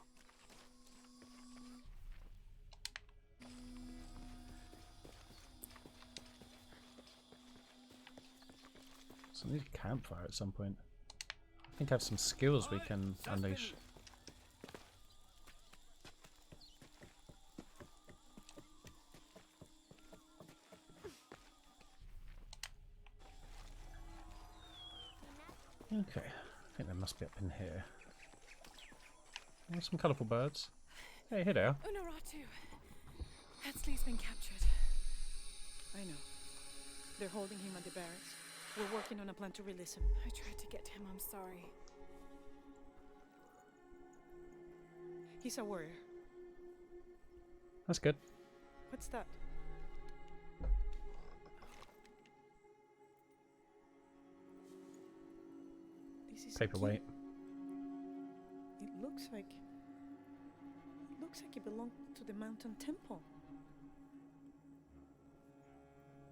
Speaker 1: So I need a campfire at some point. I think I have some skills we can unleash. Okay, I think they must be up in here. Oh, some colourful birds. Hey, here they are.
Speaker 8: Unuratu. Headsley's been captured. I know. They're holding him at the barracks. We're working on a plan to release him. I tried to get him, I'm sorry. He's a warrior.
Speaker 1: That's good.
Speaker 8: What's that? This is a
Speaker 1: Paperweight.
Speaker 8: key. It looks like it belonged to the mountain temple.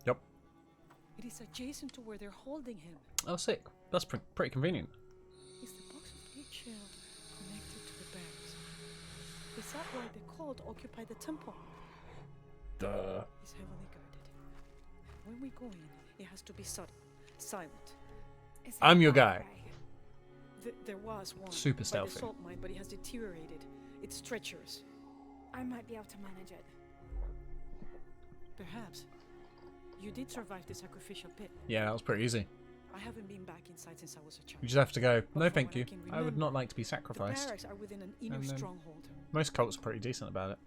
Speaker 1: Yep.
Speaker 8: It is adjacent to where they're holding him.
Speaker 1: Oh, sick. That's pretty convenient.
Speaker 8: Is the box of bleach shell connected to the barracks? Is that why the cult occupied the temple?
Speaker 1: Duh.
Speaker 8: It's heavily guarded. When we go in, it has to be sudden, silent.
Speaker 6: Is
Speaker 1: I'm
Speaker 6: it
Speaker 1: your
Speaker 6: that
Speaker 1: guy.
Speaker 6: way?
Speaker 8: There was one
Speaker 1: Super
Speaker 8: by
Speaker 1: stealthy.
Speaker 8: the salt mine, but it has deteriorated. It's treacherous.
Speaker 6: I might be able to manage it.
Speaker 8: Perhaps. You did survive the sacrificial pit.
Speaker 1: Yeah, that was pretty easy.
Speaker 8: I haven't been back inside since I was a child.
Speaker 1: You just have to go,
Speaker 8: But
Speaker 1: no
Speaker 8: from
Speaker 1: thank
Speaker 8: what
Speaker 1: you.
Speaker 8: can
Speaker 1: I would
Speaker 8: remember,
Speaker 1: not like to be
Speaker 8: The
Speaker 1: sacrificed.
Speaker 8: barracks are within an inner
Speaker 1: And then-
Speaker 8: stronghold.
Speaker 1: Most cults are pretty decent about it.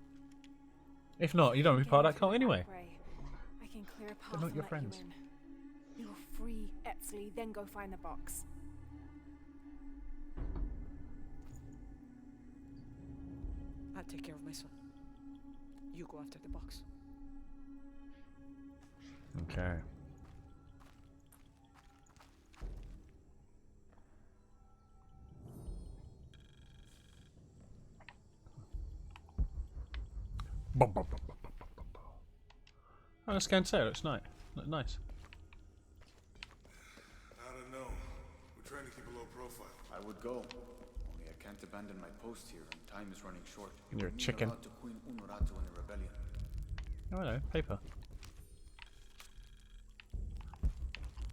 Speaker 1: If not, you don't want to be part of that cult anyway.
Speaker 6: I can clear a path
Speaker 1: They're not
Speaker 6: and
Speaker 1: your
Speaker 6: let
Speaker 1: friends.
Speaker 6: you in. You'll free Etzli, then go find the box.
Speaker 8: I'll take care of my son. You go after the box.
Speaker 1: Okay. Oh, let's go and say it looks nice. Nice.
Speaker 9: I don't know. We're trying to keep a low profile.
Speaker 3: I would go. Only I can't abandon my post here, and time is running short.
Speaker 1: You're a
Speaker 3: We need
Speaker 1: chicken.
Speaker 3: route to Queen Unuratu and the rebellion.
Speaker 1: Oh, hello, paper.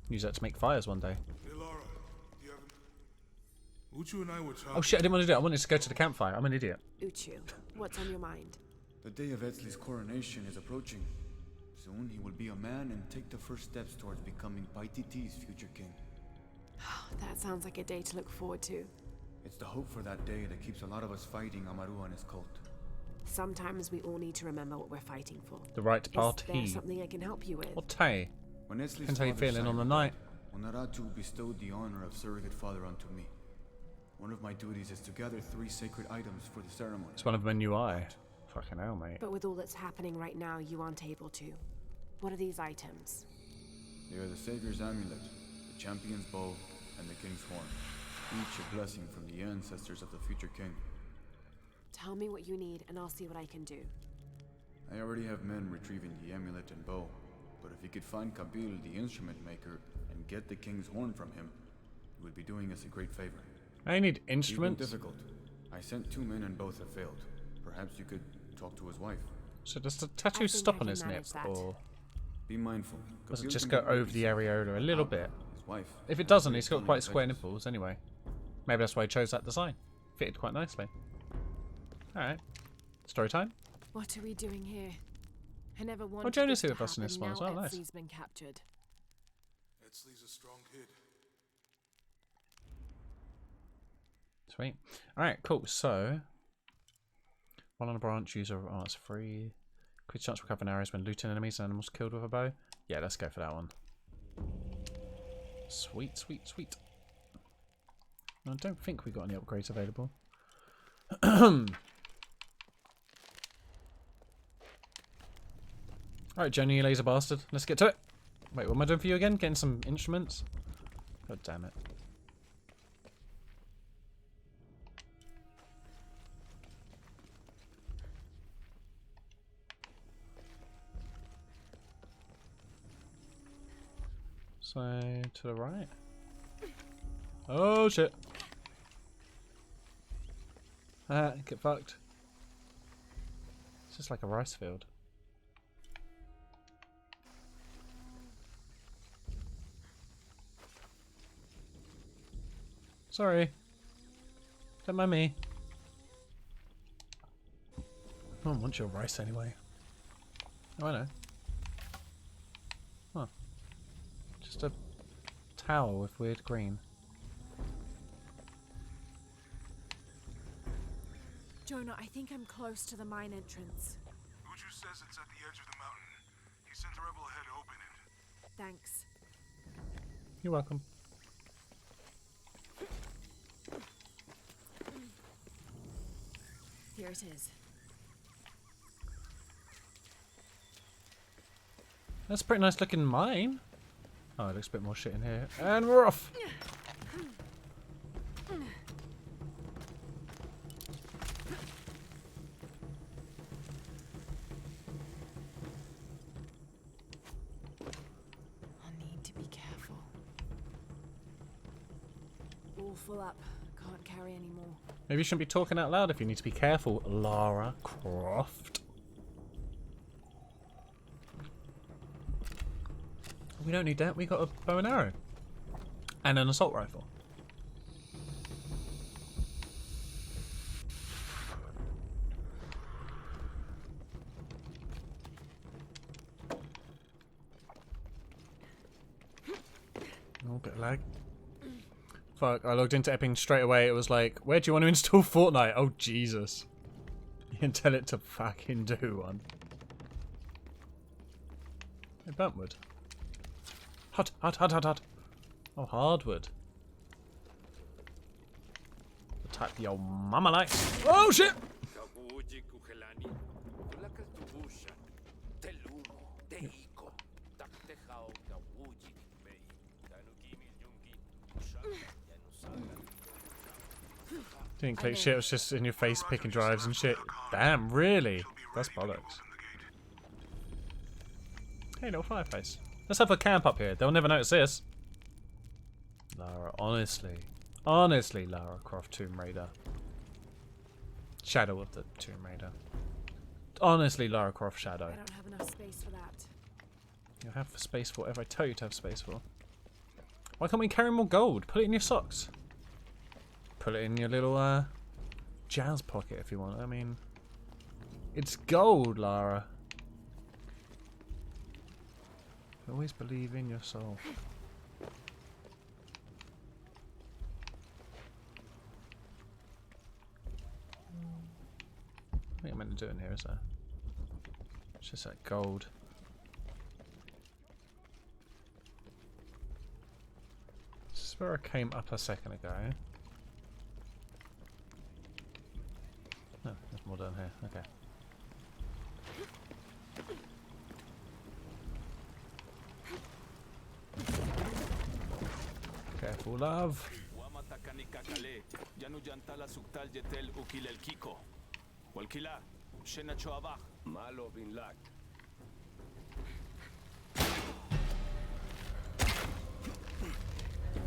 Speaker 1: Use that to make fires one day.
Speaker 9: Hey, Laura, do you have Uchu and I were talking.
Speaker 1: Oh shit, I didn't want to do it. I wanted to go to the campfire. I'm an idiot.
Speaker 6: Uchu, what's on your mind?
Speaker 3: The day of Etzli's coronation is approaching. Soon he will be a man and take the first steps towards becoming Paititi's future king.
Speaker 6: That sounds like a day to look forward to.
Speaker 3: It's the hope for that day that keeps a lot of us fighting Amaru and his cult.
Speaker 6: Sometimes we all need to remember what we're fighting for.
Speaker 1: The right to
Speaker 6: Is there
Speaker 1: party.
Speaker 6: something I can help you with?
Speaker 1: What tay?
Speaker 3: When Etzli's
Speaker 1: Depends how you're
Speaker 3: father
Speaker 1: feeling on the
Speaker 3: signed,
Speaker 1: night.
Speaker 3: Unuratu bestowed the honor of surrogate father unto me. One of my duties is to gather 3 sacred items for the ceremony.
Speaker 1: It's one of them a new eye. Fucking hell, mate.
Speaker 6: But with all that's happening right now, you aren't able to. What are these items?
Speaker 3: They are the Savior's amulet, the champion's bow, and the king's horn. Each a blessing from the ancestors of the future king.
Speaker 6: Tell me what you need, and I'll see what I can do.
Speaker 3: I already have men retrieving the amulet and bow, but if you could find Kabil, the instrument maker, and get the king's horn from him, you would be doing us a great favor.
Speaker 1: I need
Speaker 3: Even
Speaker 1: instruments.
Speaker 3: difficult. I sent 2 men and both have failed. Perhaps you could talk to his wife.
Speaker 1: So does the
Speaker 6: I
Speaker 1: tattoo
Speaker 6: think
Speaker 1: stop
Speaker 6: I
Speaker 1: on
Speaker 6: can
Speaker 1: his nip,
Speaker 6: manage that.
Speaker 1: or
Speaker 3: Be mindful.
Speaker 1: does it
Speaker 3: Kabil
Speaker 1: just
Speaker 3: can
Speaker 1: go
Speaker 3: be
Speaker 1: over the areola a little bit?
Speaker 3: His wife.
Speaker 1: If it doesn't, he's got
Speaker 3: Only
Speaker 1: quite
Speaker 3: the
Speaker 1: square
Speaker 3: edges.
Speaker 1: nipples anyway. Maybe that's why he chose that design. Fitted quite nicely. Alright. Story time?
Speaker 6: What are we doing here? I never wanted
Speaker 1: Jonas
Speaker 6: this
Speaker 1: here
Speaker 6: to
Speaker 1: with us in
Speaker 6: happen.
Speaker 1: this one as
Speaker 6: Now
Speaker 1: well, nice.
Speaker 6: Etzli's been captured.
Speaker 9: Etzli's a strong kid.
Speaker 1: Sweet. Alright, cool. So, one on a branch, user. Oh, that's free. Quick chance to recover arrows when looting enemies and animals killed with a bow. Yeah, let's go for that one. Sweet, sweet, sweet. I don't think we got any upgrades available. Alright, Jenny, you laser bastard. Let's get to it. Wait, what am I doing for you again? Getting some instruments? God damn it. So, to the right. Oh shit. Ah, get fucked. It's just like a rice field. Sorry. Don't mind me. I don't want your rice anyway. Oh, I know. Huh. Just a tower with weird green.
Speaker 8: Jonah, I think I'm close to the mine entrance.
Speaker 9: Uchu says it's at the edge of the mountain. He sent a rebel ahead to open it.
Speaker 8: Thanks.
Speaker 1: You're welcome.
Speaker 8: Here it is.
Speaker 1: That's a pretty nice looking mine. Oh, it looks a bit more shit in here. And we're off!
Speaker 8: I'll need to be careful. All full up. Can't carry any more.
Speaker 1: Maybe you shouldn't be talking out loud if you need to be careful, Lara Croft. We don't need that. We got a bow and arrow. And an assault rifle. Oh, bit of lag. Fuck, I logged into Epping straight away. It was like, where do you want to install Fortnite? Oh, Jesus. You can tell it to fucking do one. Hey, Buntwood. Hot, hot, hot, hot, hot. Oh, hardwood. The type your mama likes. Oh, shit! Didn't click shit, it was just in your face picking drives and shit. Damn, really? That's bollocks. Hey, little fireplace. Let's have a camp up here. They'll never notice this. Lara, honestly. Honestly, Lara Croft Tomb Raider. Shadow of the Tomb Raider. Honestly, Lara Croft Shadow.
Speaker 8: I don't have enough space for that.
Speaker 1: You'll have space for whatever I tell you to have space for. Why can't we carry more gold? Put it in your socks. Put it in your little jazz pocket if you want. I mean, it's gold, Lara. Always believe in your soul. I think I'm meant to do it in here, is there? It's just that gold. This is where I came up a second ago. No, there's more down here. Okay. Careful, love.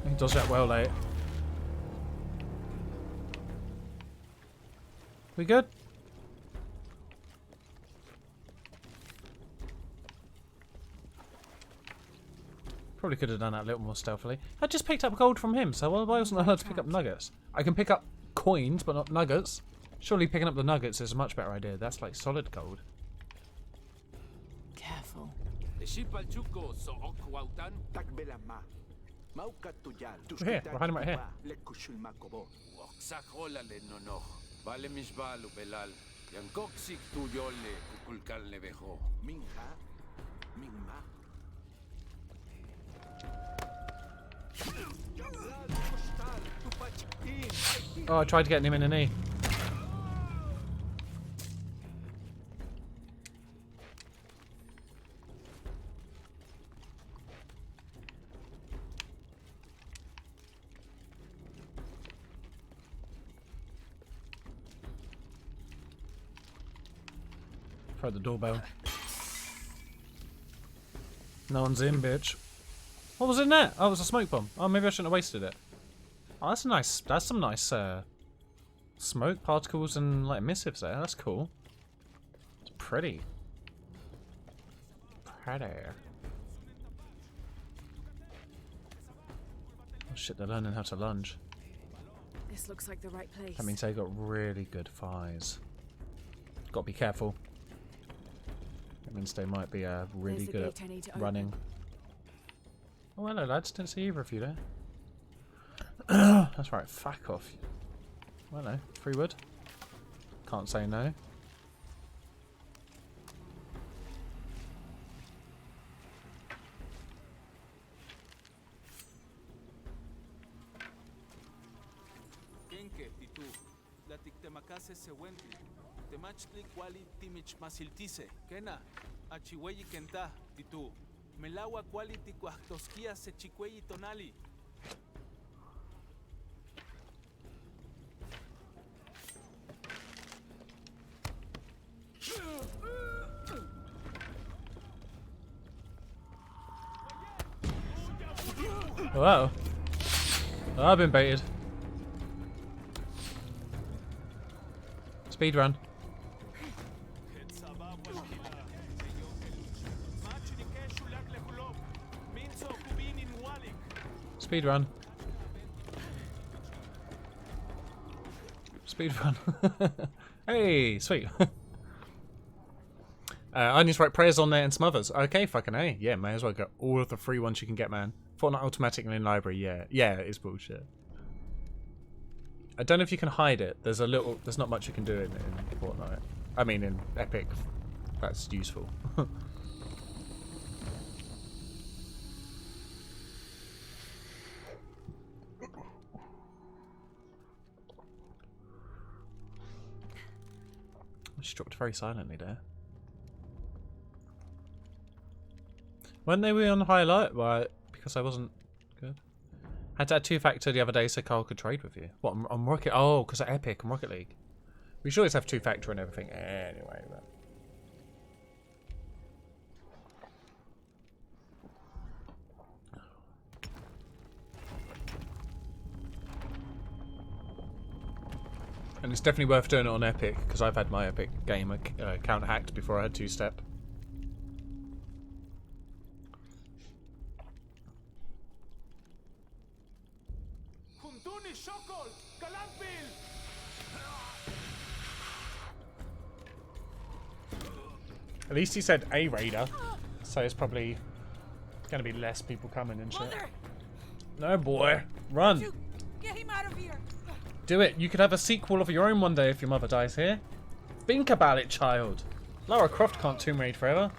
Speaker 1: He does that well, late. We good? Probably could have done that a little more stealthily. I just picked up gold from him, so why wasn't I allowed to pick up nuggets? I can pick up coins, but not nuggets. Surely picking up the nuggets is a much better idea. That's like solid gold.
Speaker 8: Careful.
Speaker 1: We're here. We're hiding right here. Oh, I tried to get him in a knee. Throw the doorbell. No one's in, bitch. What was in there? Oh, it was a smoke bomb. Oh, maybe I shouldn't have wasted it. Oh, that's a nice. That's some nice smoke particles and like missives there. That's cool. It's pretty. Pretty. Oh shit! They're learning how to lunge.
Speaker 8: This looks like the right place.
Speaker 1: That means they got really good thighs. Got to be careful. That means they might be really good at running. Oh, hello lads, didn't see either of you there. That's right, fuck off. Well, no, free wood. Can't say no.
Speaker 4: Kenke, titu, latik temakase sewenti, temachli kwali timich masiltise, kena, achiweyi kenta, titu, melawa kwali tikuahtoskia se chikweyi tonali.
Speaker 1: Wow. Oh, I've been baited. Speed run. Speed run. Speed run. Hey, sweet. I need to write prayers on there and some others. Okay, fucking A. Yeah, may as well get all of the free ones you can get, man. Fortnite automatically in library, yeah. Yeah, it is bullshit. I don't know if you can hide it. There's not much you can do in Fortnite. I mean, in Epic, that's useful. She dropped very silently there. When they were on highlight, well, because I wasn't good. Had to add 2-factor the other day so Carl could trade with you. What, on Rocket? Oh, because of Epic and Rocket League. We should always have 2-factor and everything anyway. But. And it's definitely worth doing it on Epic, because I've had my Epic game account hacked before I had 2-step. At least he said a raider, so it's probably going to be less people coming and shit.
Speaker 8: Mother!
Speaker 1: No, boy. Run.
Speaker 8: Get him out of here!
Speaker 1: Do it. You could have a sequel of your own one day if your mother dies here. Think about it, child. Lara Croft can't Tomb Raid forever.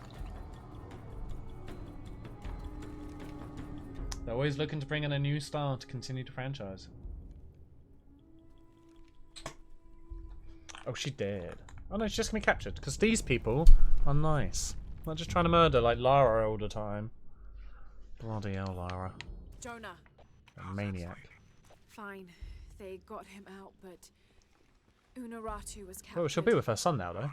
Speaker 1: They're always looking to bring in a new star to continue the franchise. Oh, she did. Oh no, she's just gonna be captured because these people are nice. Not just trying to murder like Lara all the time. Bloody hell, Lara.
Speaker 8: Jonah.
Speaker 1: A maniac.
Speaker 8: Fine. They got him out, but Unuratu was captured.
Speaker 1: Well, she'll be with her son now, though.
Speaker 9: Are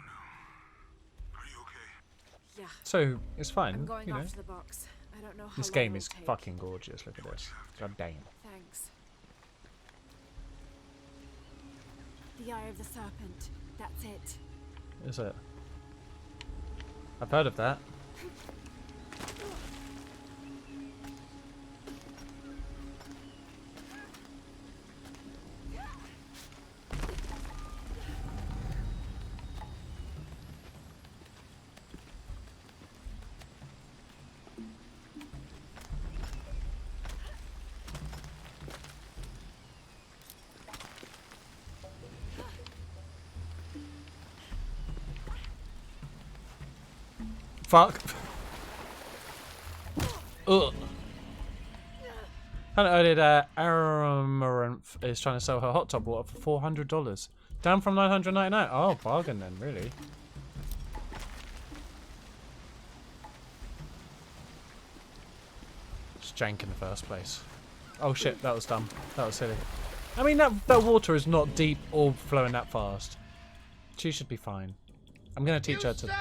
Speaker 9: you okay?
Speaker 8: Yeah.
Speaker 1: So it's fine.
Speaker 8: I'm going
Speaker 1: you know.
Speaker 8: off to the box. I don't know how
Speaker 1: This
Speaker 8: long
Speaker 1: game
Speaker 8: it'll
Speaker 1: is
Speaker 8: take.
Speaker 1: fucking gorgeous. Look at this. God damn.
Speaker 8: Thanks. The Eye of the Serpent. That's it.
Speaker 1: Is it? I've heard of that. Fuck. Ugh. Found out earlier Amaranth is trying to sell her hot tub water for $400. Down from $999. Oh, bargain then, really. It's jank in the first place. Oh shit, that was dumb. That was silly. I mean, that water is not deep or flowing that fast. She should be fine. I'm gonna teach her to.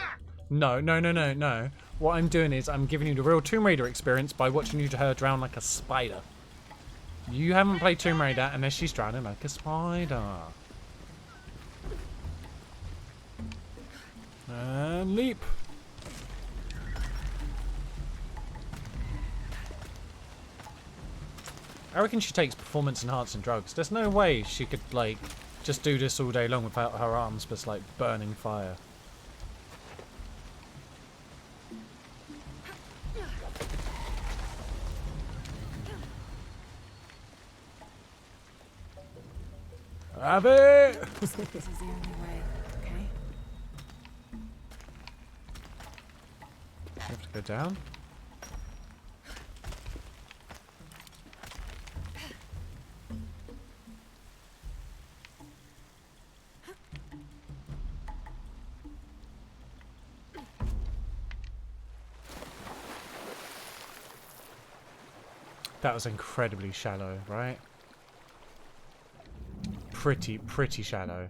Speaker 1: No, no, no, no, no. What I'm doing is I'm giving you the real Tomb Raider experience by watching you to her drown like a spider. You haven't played Tomb Raider unless she's drowning like a spider. And leap. I reckon she takes performance enhancing drugs. There's no way she could like just do this all day long without her arms just like burning fire. Have it!
Speaker 8: This is the only way, okay?
Speaker 1: You have to go down. That was incredibly shallow, right? Pretty shallow.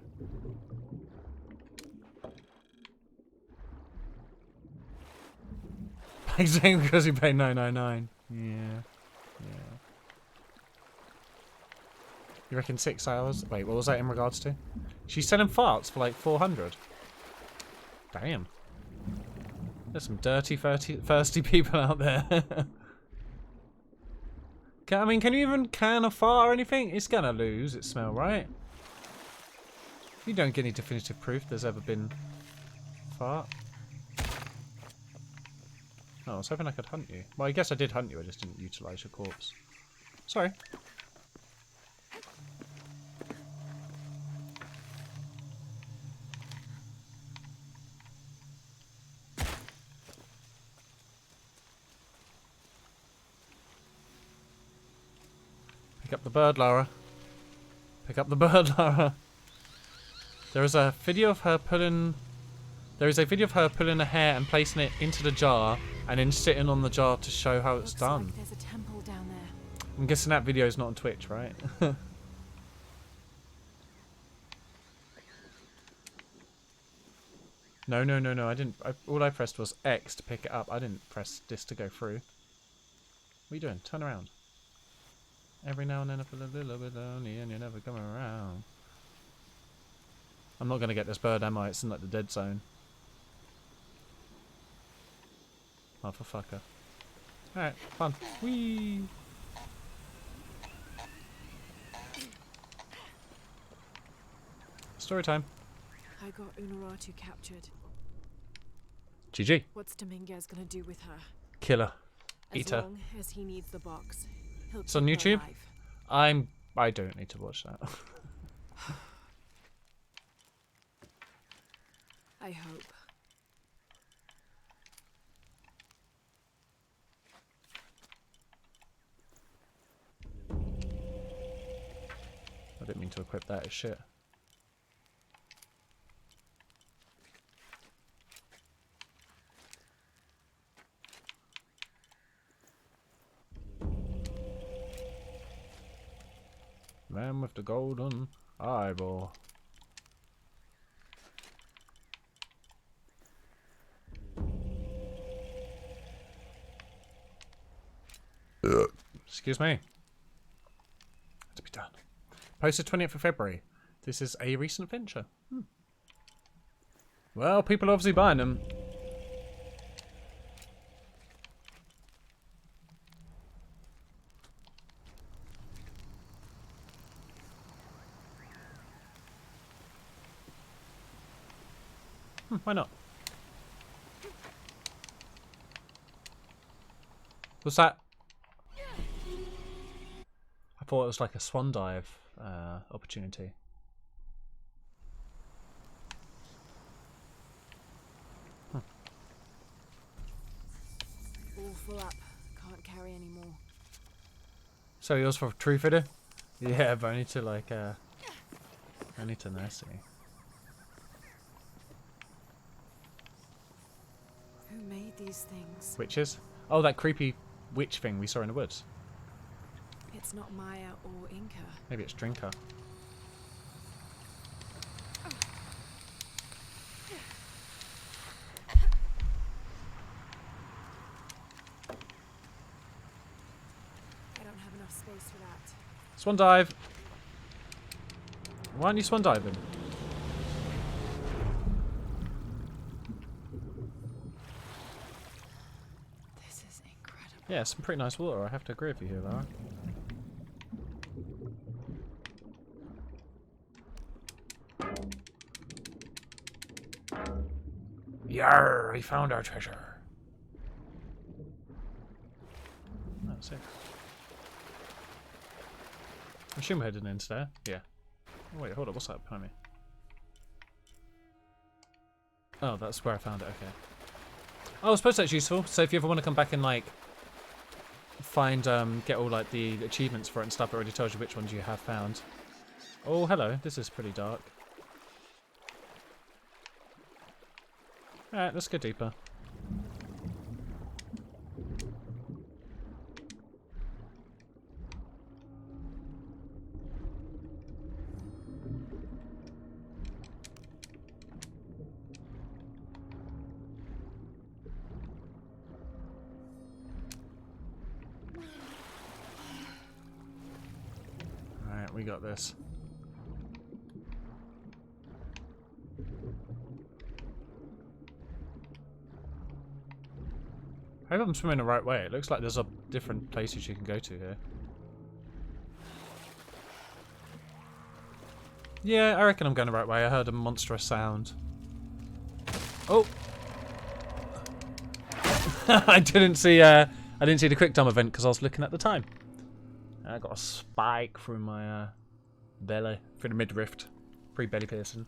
Speaker 1: Exactly because you paid $9.99. Yeah. You reckon 6 hours? Wait, what was that in regards to? She's selling farts for like 400. Damn. There's some dirty, thirsty people out there. I mean, can you even can a fart or anything? It's gonna lose its smell, right? You don't get any definitive proof there's ever been fart. Oh, I was hoping I could hunt you. Well, I guess I did hunt you, I just didn't utilise your corpse. Sorry. Pick up the bird, Lara. Pick up the bird, Lara. There is a video of her pulling... There is a video of her pulling a hair and placing it into the jar and then sitting on the jar to show how it's done.
Speaker 8: Like there's a temple down there.
Speaker 1: I'm guessing that video is not on Twitch, right? No, no, no, no. I didn't. All I pressed was X to pick it up. I didn't press this to go through. What are you doing? Turn around. Every now and then I feel a little bit lonely and you never come around. I'm not going to get this bird, am I? It's in like the dead zone. Motherfucker. Alright, fun. Whee! Story time.
Speaker 8: I got Unuratu captured.
Speaker 1: GG.
Speaker 8: What's Dominguez gonna do with her?
Speaker 1: Kill her.
Speaker 8: As
Speaker 1: Eat her.
Speaker 8: long as he needs the box, he'll
Speaker 1: It's on
Speaker 8: keep her
Speaker 1: YouTube?
Speaker 8: alive.
Speaker 1: I don't need to watch that.
Speaker 8: I hope.
Speaker 1: I didn't mean to equip that as shit. Man with the golden eyeball. Excuse me. To be done. Posted 20th of February. This is a recent venture. Well, people are obviously buying them. Why not? What's that? I thought it was like a swan dive opportunity.
Speaker 8: All full up. Can't carry anymore.
Speaker 1: So yours for true fitter? Yeah, but I need to like I need to nurse it.
Speaker 8: Who made these things?
Speaker 1: Witches? Oh, that creepy witch thing we saw in the woods.
Speaker 8: It's not Maya or Inca.
Speaker 1: Maybe it's Drinker.
Speaker 6: space for that.
Speaker 1: Swan dive. Why aren't you swan diving?
Speaker 6: This is incredible.
Speaker 1: Yeah, some pretty nice water. I have to agree with you here, Lara. Yarr! We found our treasure. That's it. I assume we're heading in there. Yeah. Oh, wait, hold up. What's that behind me? Oh, that's where I found it. Okay. Oh, I suppose that's useful. So if you ever want to come back and like find, get all like the achievements for it and stuff, it already tells you which ones you have found. Oh, hello. This is pretty dark. Alright, let's go deeper. Alright, we got this. I hope I'm swimming the right way. It looks like there's a different places you can go to here. Yeah, I reckon I'm going the right way. I heard a monstrous sound. Oh! I didn't see the quick time event because I was looking at the time. I got a spike through my belly, through the midriff, pre-belly piercing.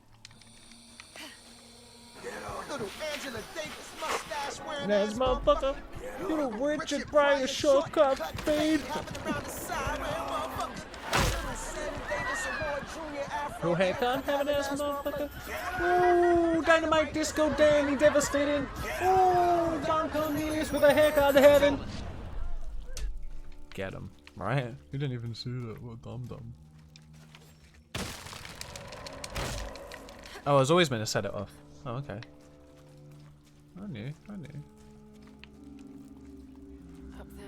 Speaker 1: There's motherfucker, little Richard Pryor shortcut fade. Your haircut, having ass motherfucker. Ooh, dynamite disco Danny devastating. Ooh, Don Cornelius with a haircut to heaven. Get him, right? You didn't even see that. What dum. Oh, I was always meant to set it off. Oh, okay. I knew.
Speaker 6: Up there.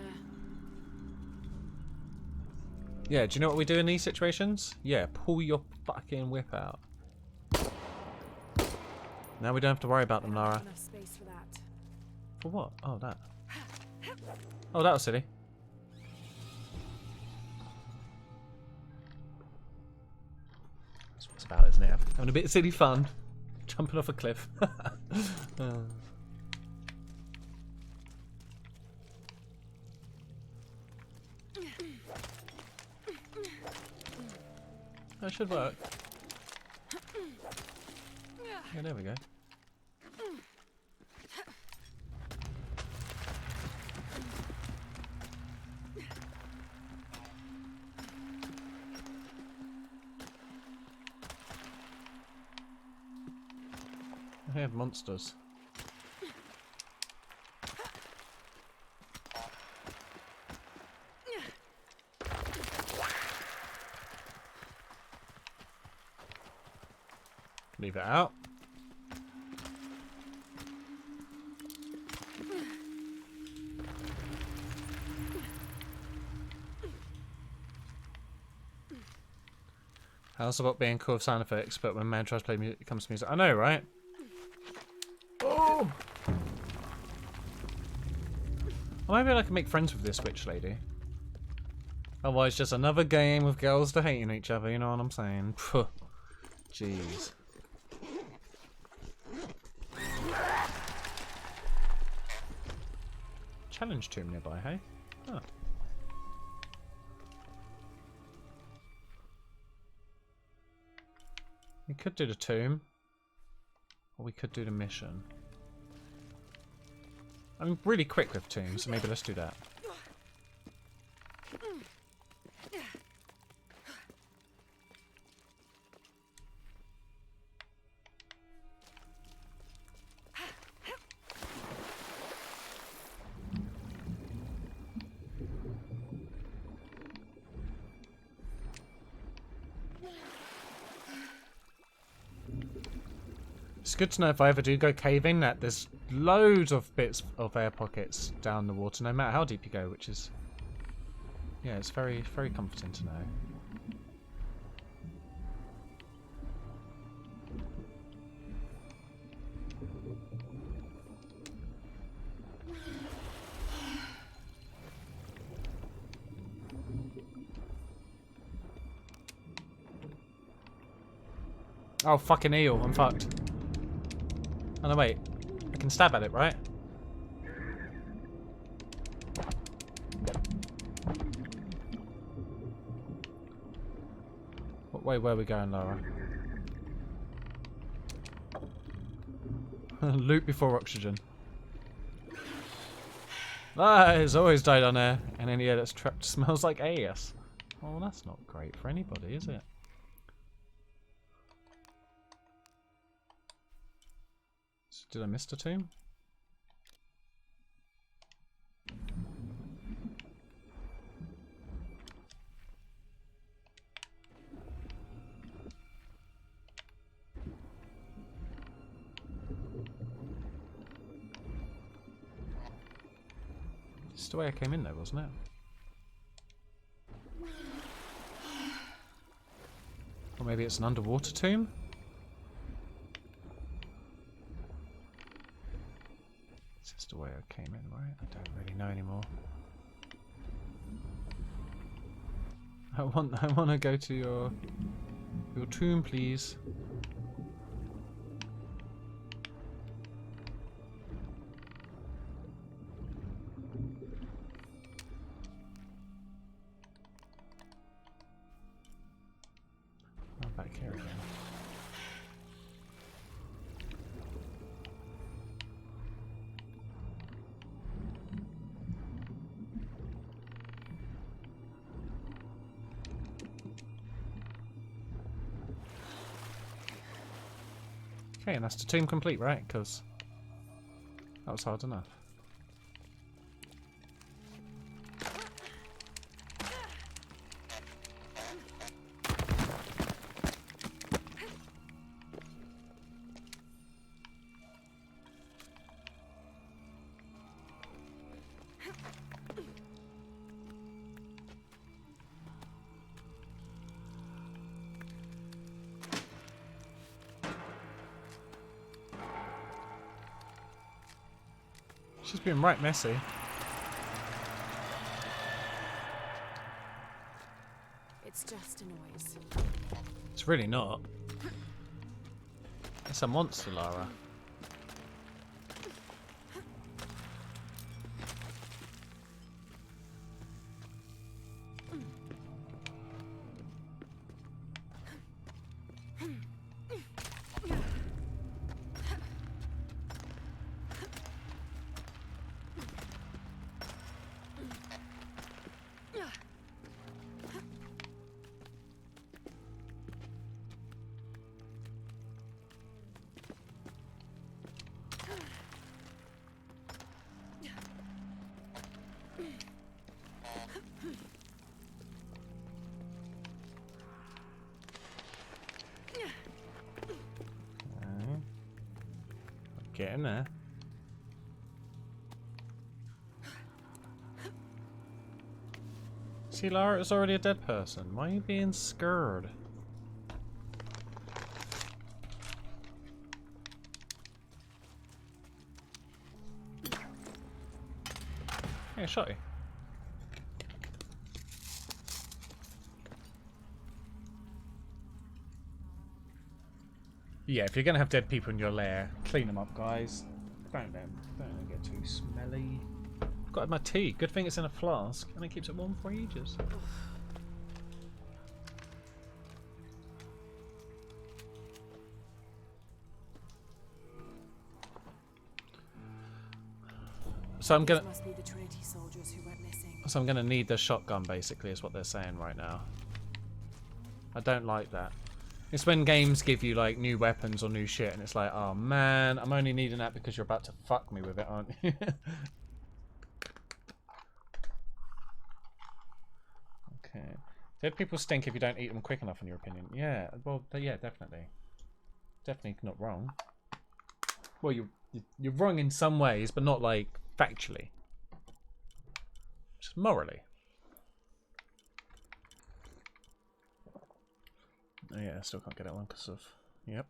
Speaker 1: Yeah, do you know what we do in these situations? Yeah, pull your fucking whip out. Now we don't have to worry about them, Lara.
Speaker 6: Enough space for that.
Speaker 1: For what? Oh, that. Oh, that was silly. That's what it's about, isn't it? Having a bit of silly fun. Jumping off a cliff. That should work. Yeah, there we go. I have monsters. Leave it out. How's about being cool with sound effects, but when man tries to play music, it comes to music? I know, right? Oh! Well, maybe I can make friends with this witch lady. Otherwise, just another game with girls to hating each other, you know what I'm saying? Phew. Jeez. Challenge tomb nearby, hey? Oh. We could do the tomb, or we could do the mission. I'm really quick with tombs, so maybe let's do that. It's good to know if I ever do go caving that there's loads of bits of air pockets down the water, no matter how deep you go, which is Yeah, it's very, very comforting to know. Oh, fucking eel. I'm fucked. Oh, no, wait. I can stab at it, right? What way were we going, Lara? Loot before oxygen. Ah, it's always died on air. And any air that's trapped smells like ass. Oh, that's not great for anybody, is it? Did I miss the tomb? It's the way I came in though, wasn't it? Or maybe it's an underwater tomb? Is this the way I came in, right? I don't really know anymore. I want to go to your tomb, please. I'm back here again. Okay, and that's the tomb complete, right? Because that was hard enough. She's been right messy.
Speaker 6: It's just a noise.
Speaker 1: It's really not. It's a monster, Lara. Get in there. See, Lara, it's already a dead person. Why are you being scared? Hey, I shot you. Yeah, if you're gonna have dead people in your lair, clean them up, guys. Don't let them get too smelly. I've got my tea. Good thing it's in a flask, and it keeps it warm for ages. So I'm gonna.
Speaker 6: Must be the Trinity soldiers who went missing.
Speaker 1: So I'm gonna need the shotgun, basically, is what they're saying right now. I don't like that. It's when games give you like new weapons or new shit, and it's like, oh man, I'm only needing that because you're about to fuck me with it, aren't you? Okay. Dead people stink if you don't eat them quick enough, in your opinion. Yeah, well, yeah, definitely. Definitely not wrong. Well, you're wrong in some ways, but not like factually. Just morally. Oh yeah, I still can't get that one because of... Yep.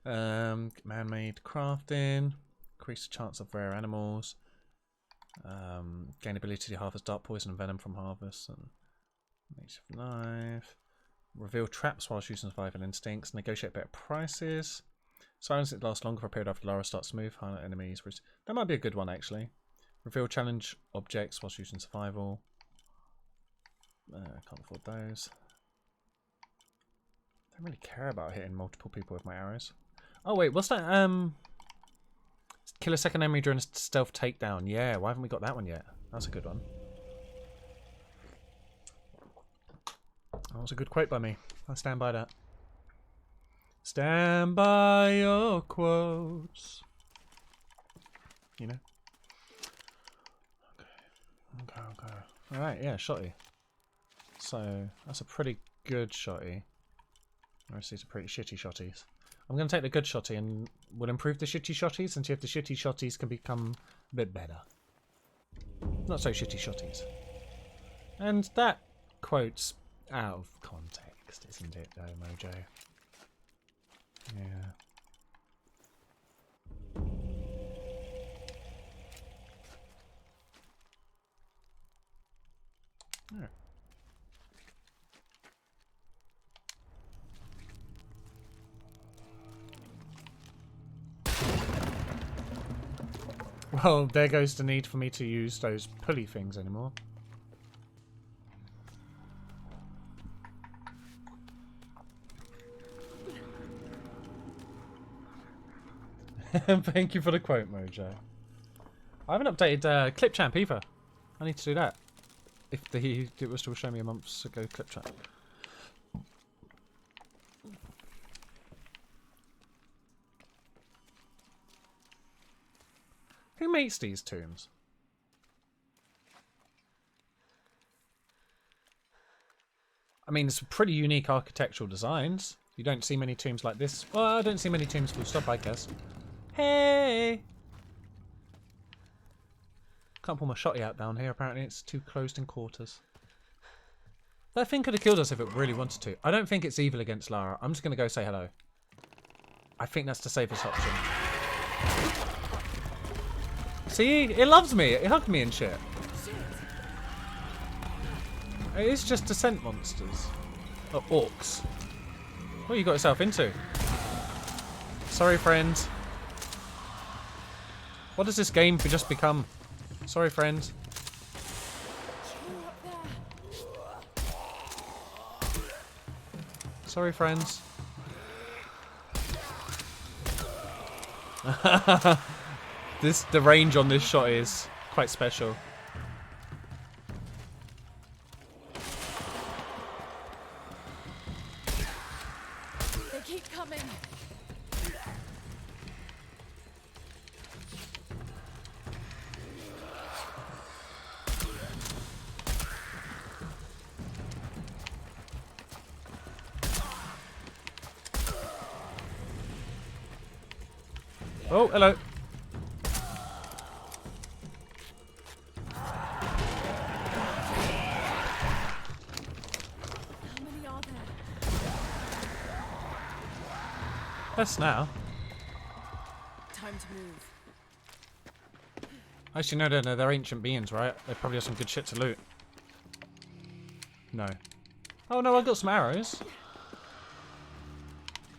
Speaker 1: Man-made crafting. Increase the chance of rare animals. Gain ability to harvest dark poison and venom from harvest. And nature of life. Reveal traps whilst using survival instincts. Negotiate better prices. Silence it lasts longer for a period after Lara starts to move. Highlight enemies. That might be a good one actually. Reveal challenge objects whilst using survival. Can't afford those. I don't really care about hitting multiple people with my arrows. Oh wait, what's that? Kill a second enemy during a stealth takedown. Yeah, why haven't we got that one yet? That's a good one. That was a good quote by me. I'll stand by that. Stand by your quotes. You know? Okay. Alright, yeah, shotty. So, that's a pretty good shotty. The rest of these are pretty shitty shotties. I'm going to take the good shotty and we'll improve the shitty shotties and see if the shitty shotties can become a bit better. Not so shitty shotties. And that quote's out of context, isn't it, though, Mojo? Yeah. Alright. Well, there goes the need for me to use those pulley things anymore. Thank you for the quote, Mojo. I haven't updated Clip Champ either. I need to do that. If it was still showing me a month ago, Clip Champ. Who makes these tombs? I mean, it's pretty unique architectural designs. You don't see many tombs like this. Well, I don't see many tombs full stop, I guess. Hey! Can't pull my shotty out down here, apparently it's too closed in quarters. That thing could have killed us if it really wanted to. I don't think it's evil against Lara. I'm just going to go say hello. I think that's the safest option. See? It loves me. It hugged me and shit. It is just descent monsters. Oh, orcs. What you got yourself into? Sorry, friend. What does this game just become? Sorry, friend. Sorry, friends. The range on this shot is quite special.
Speaker 8: They keep coming.
Speaker 1: Oh, hello. Yes, now.
Speaker 8: Time to move.
Speaker 1: Actually, no, they're ancient beings, right? They probably have some good shit to loot. No. Oh no, I got some arrows.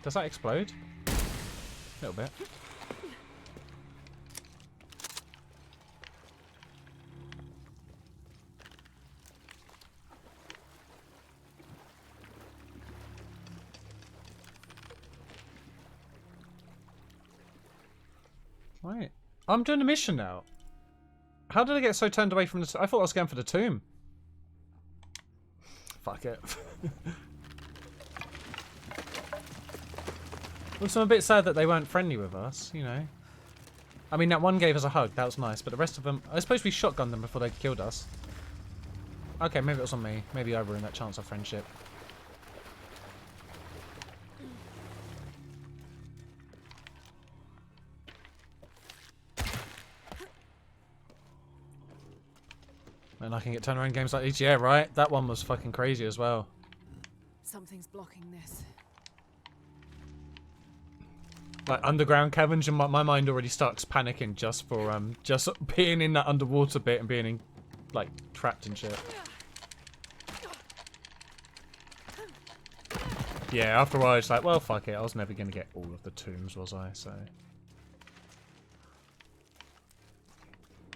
Speaker 1: Does that explode? A little bit. Wait. I'm doing a mission now. How did I get so turned away from the... I thought I was going for the tomb. Fuck it. Also, I'm a bit sad that they weren't friendly with us, you know. I mean, that one gave us a hug. That was nice. But the rest of them... I suppose we shotgunned them before they killed us. Okay, maybe it was on me. Maybe I ruined that chance of friendship. And I can get turnaround games like these. Yeah, right? That one was fucking crazy as well.
Speaker 6: Something's blocking this.
Speaker 1: like underground caverns, and my mind already starts panicking just for just being in that underwater bit and being in, like trapped and shit. Yeah, after a while it's like, well, fuck it, I was never gonna get all of the tombs, was I? So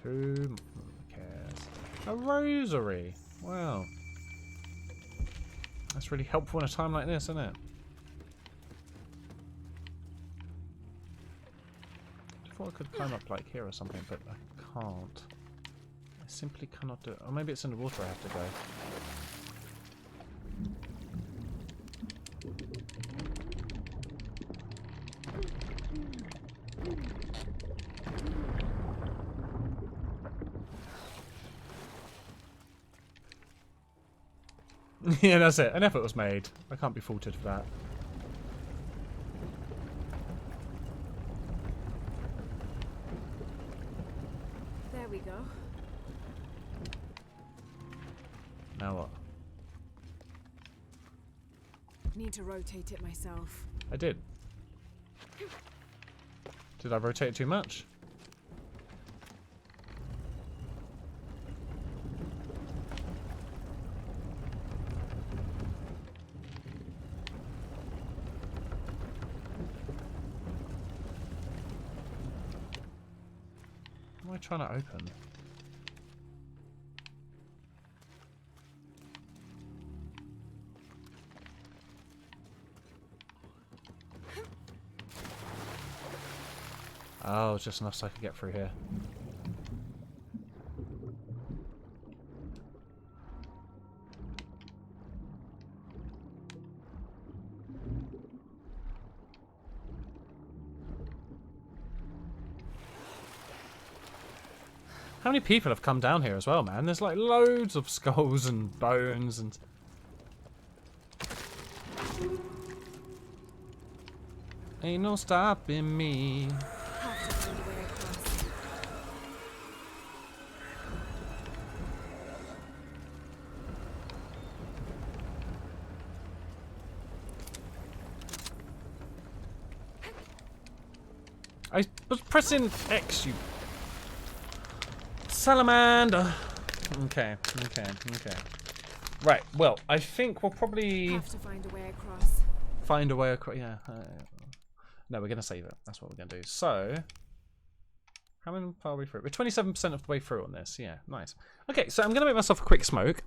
Speaker 1: who cares? A rosary. Wow, that's really helpful in a time like this, isn't it? I thought I could climb up like here or something, but I can't. I simply cannot do it. Or maybe it's in the water I have to go. Yeah, that's it. An effort was made. I can't be faulted for that.
Speaker 6: There we go.
Speaker 1: Now what?
Speaker 6: Need to rotate it myself.
Speaker 1: I did. Did I rotate it too much? What am I trying to open? Oh, just enough so I could get through here. How many people have come down here as well, man? There's like loads of skulls and bones and... Ain't no stopping me.
Speaker 6: Have to find a way across.
Speaker 1: I was pressing X, you... Salamander! Okay. Right, well, I think we'll probably...
Speaker 6: Have to find a way across.
Speaker 1: Find a way across... Yeah. No, we're going to save it. That's what we're going to do. So... How many are we through? We're 27% of the way through on this. Yeah, nice. Okay, so I'm going to make myself a quick smoke.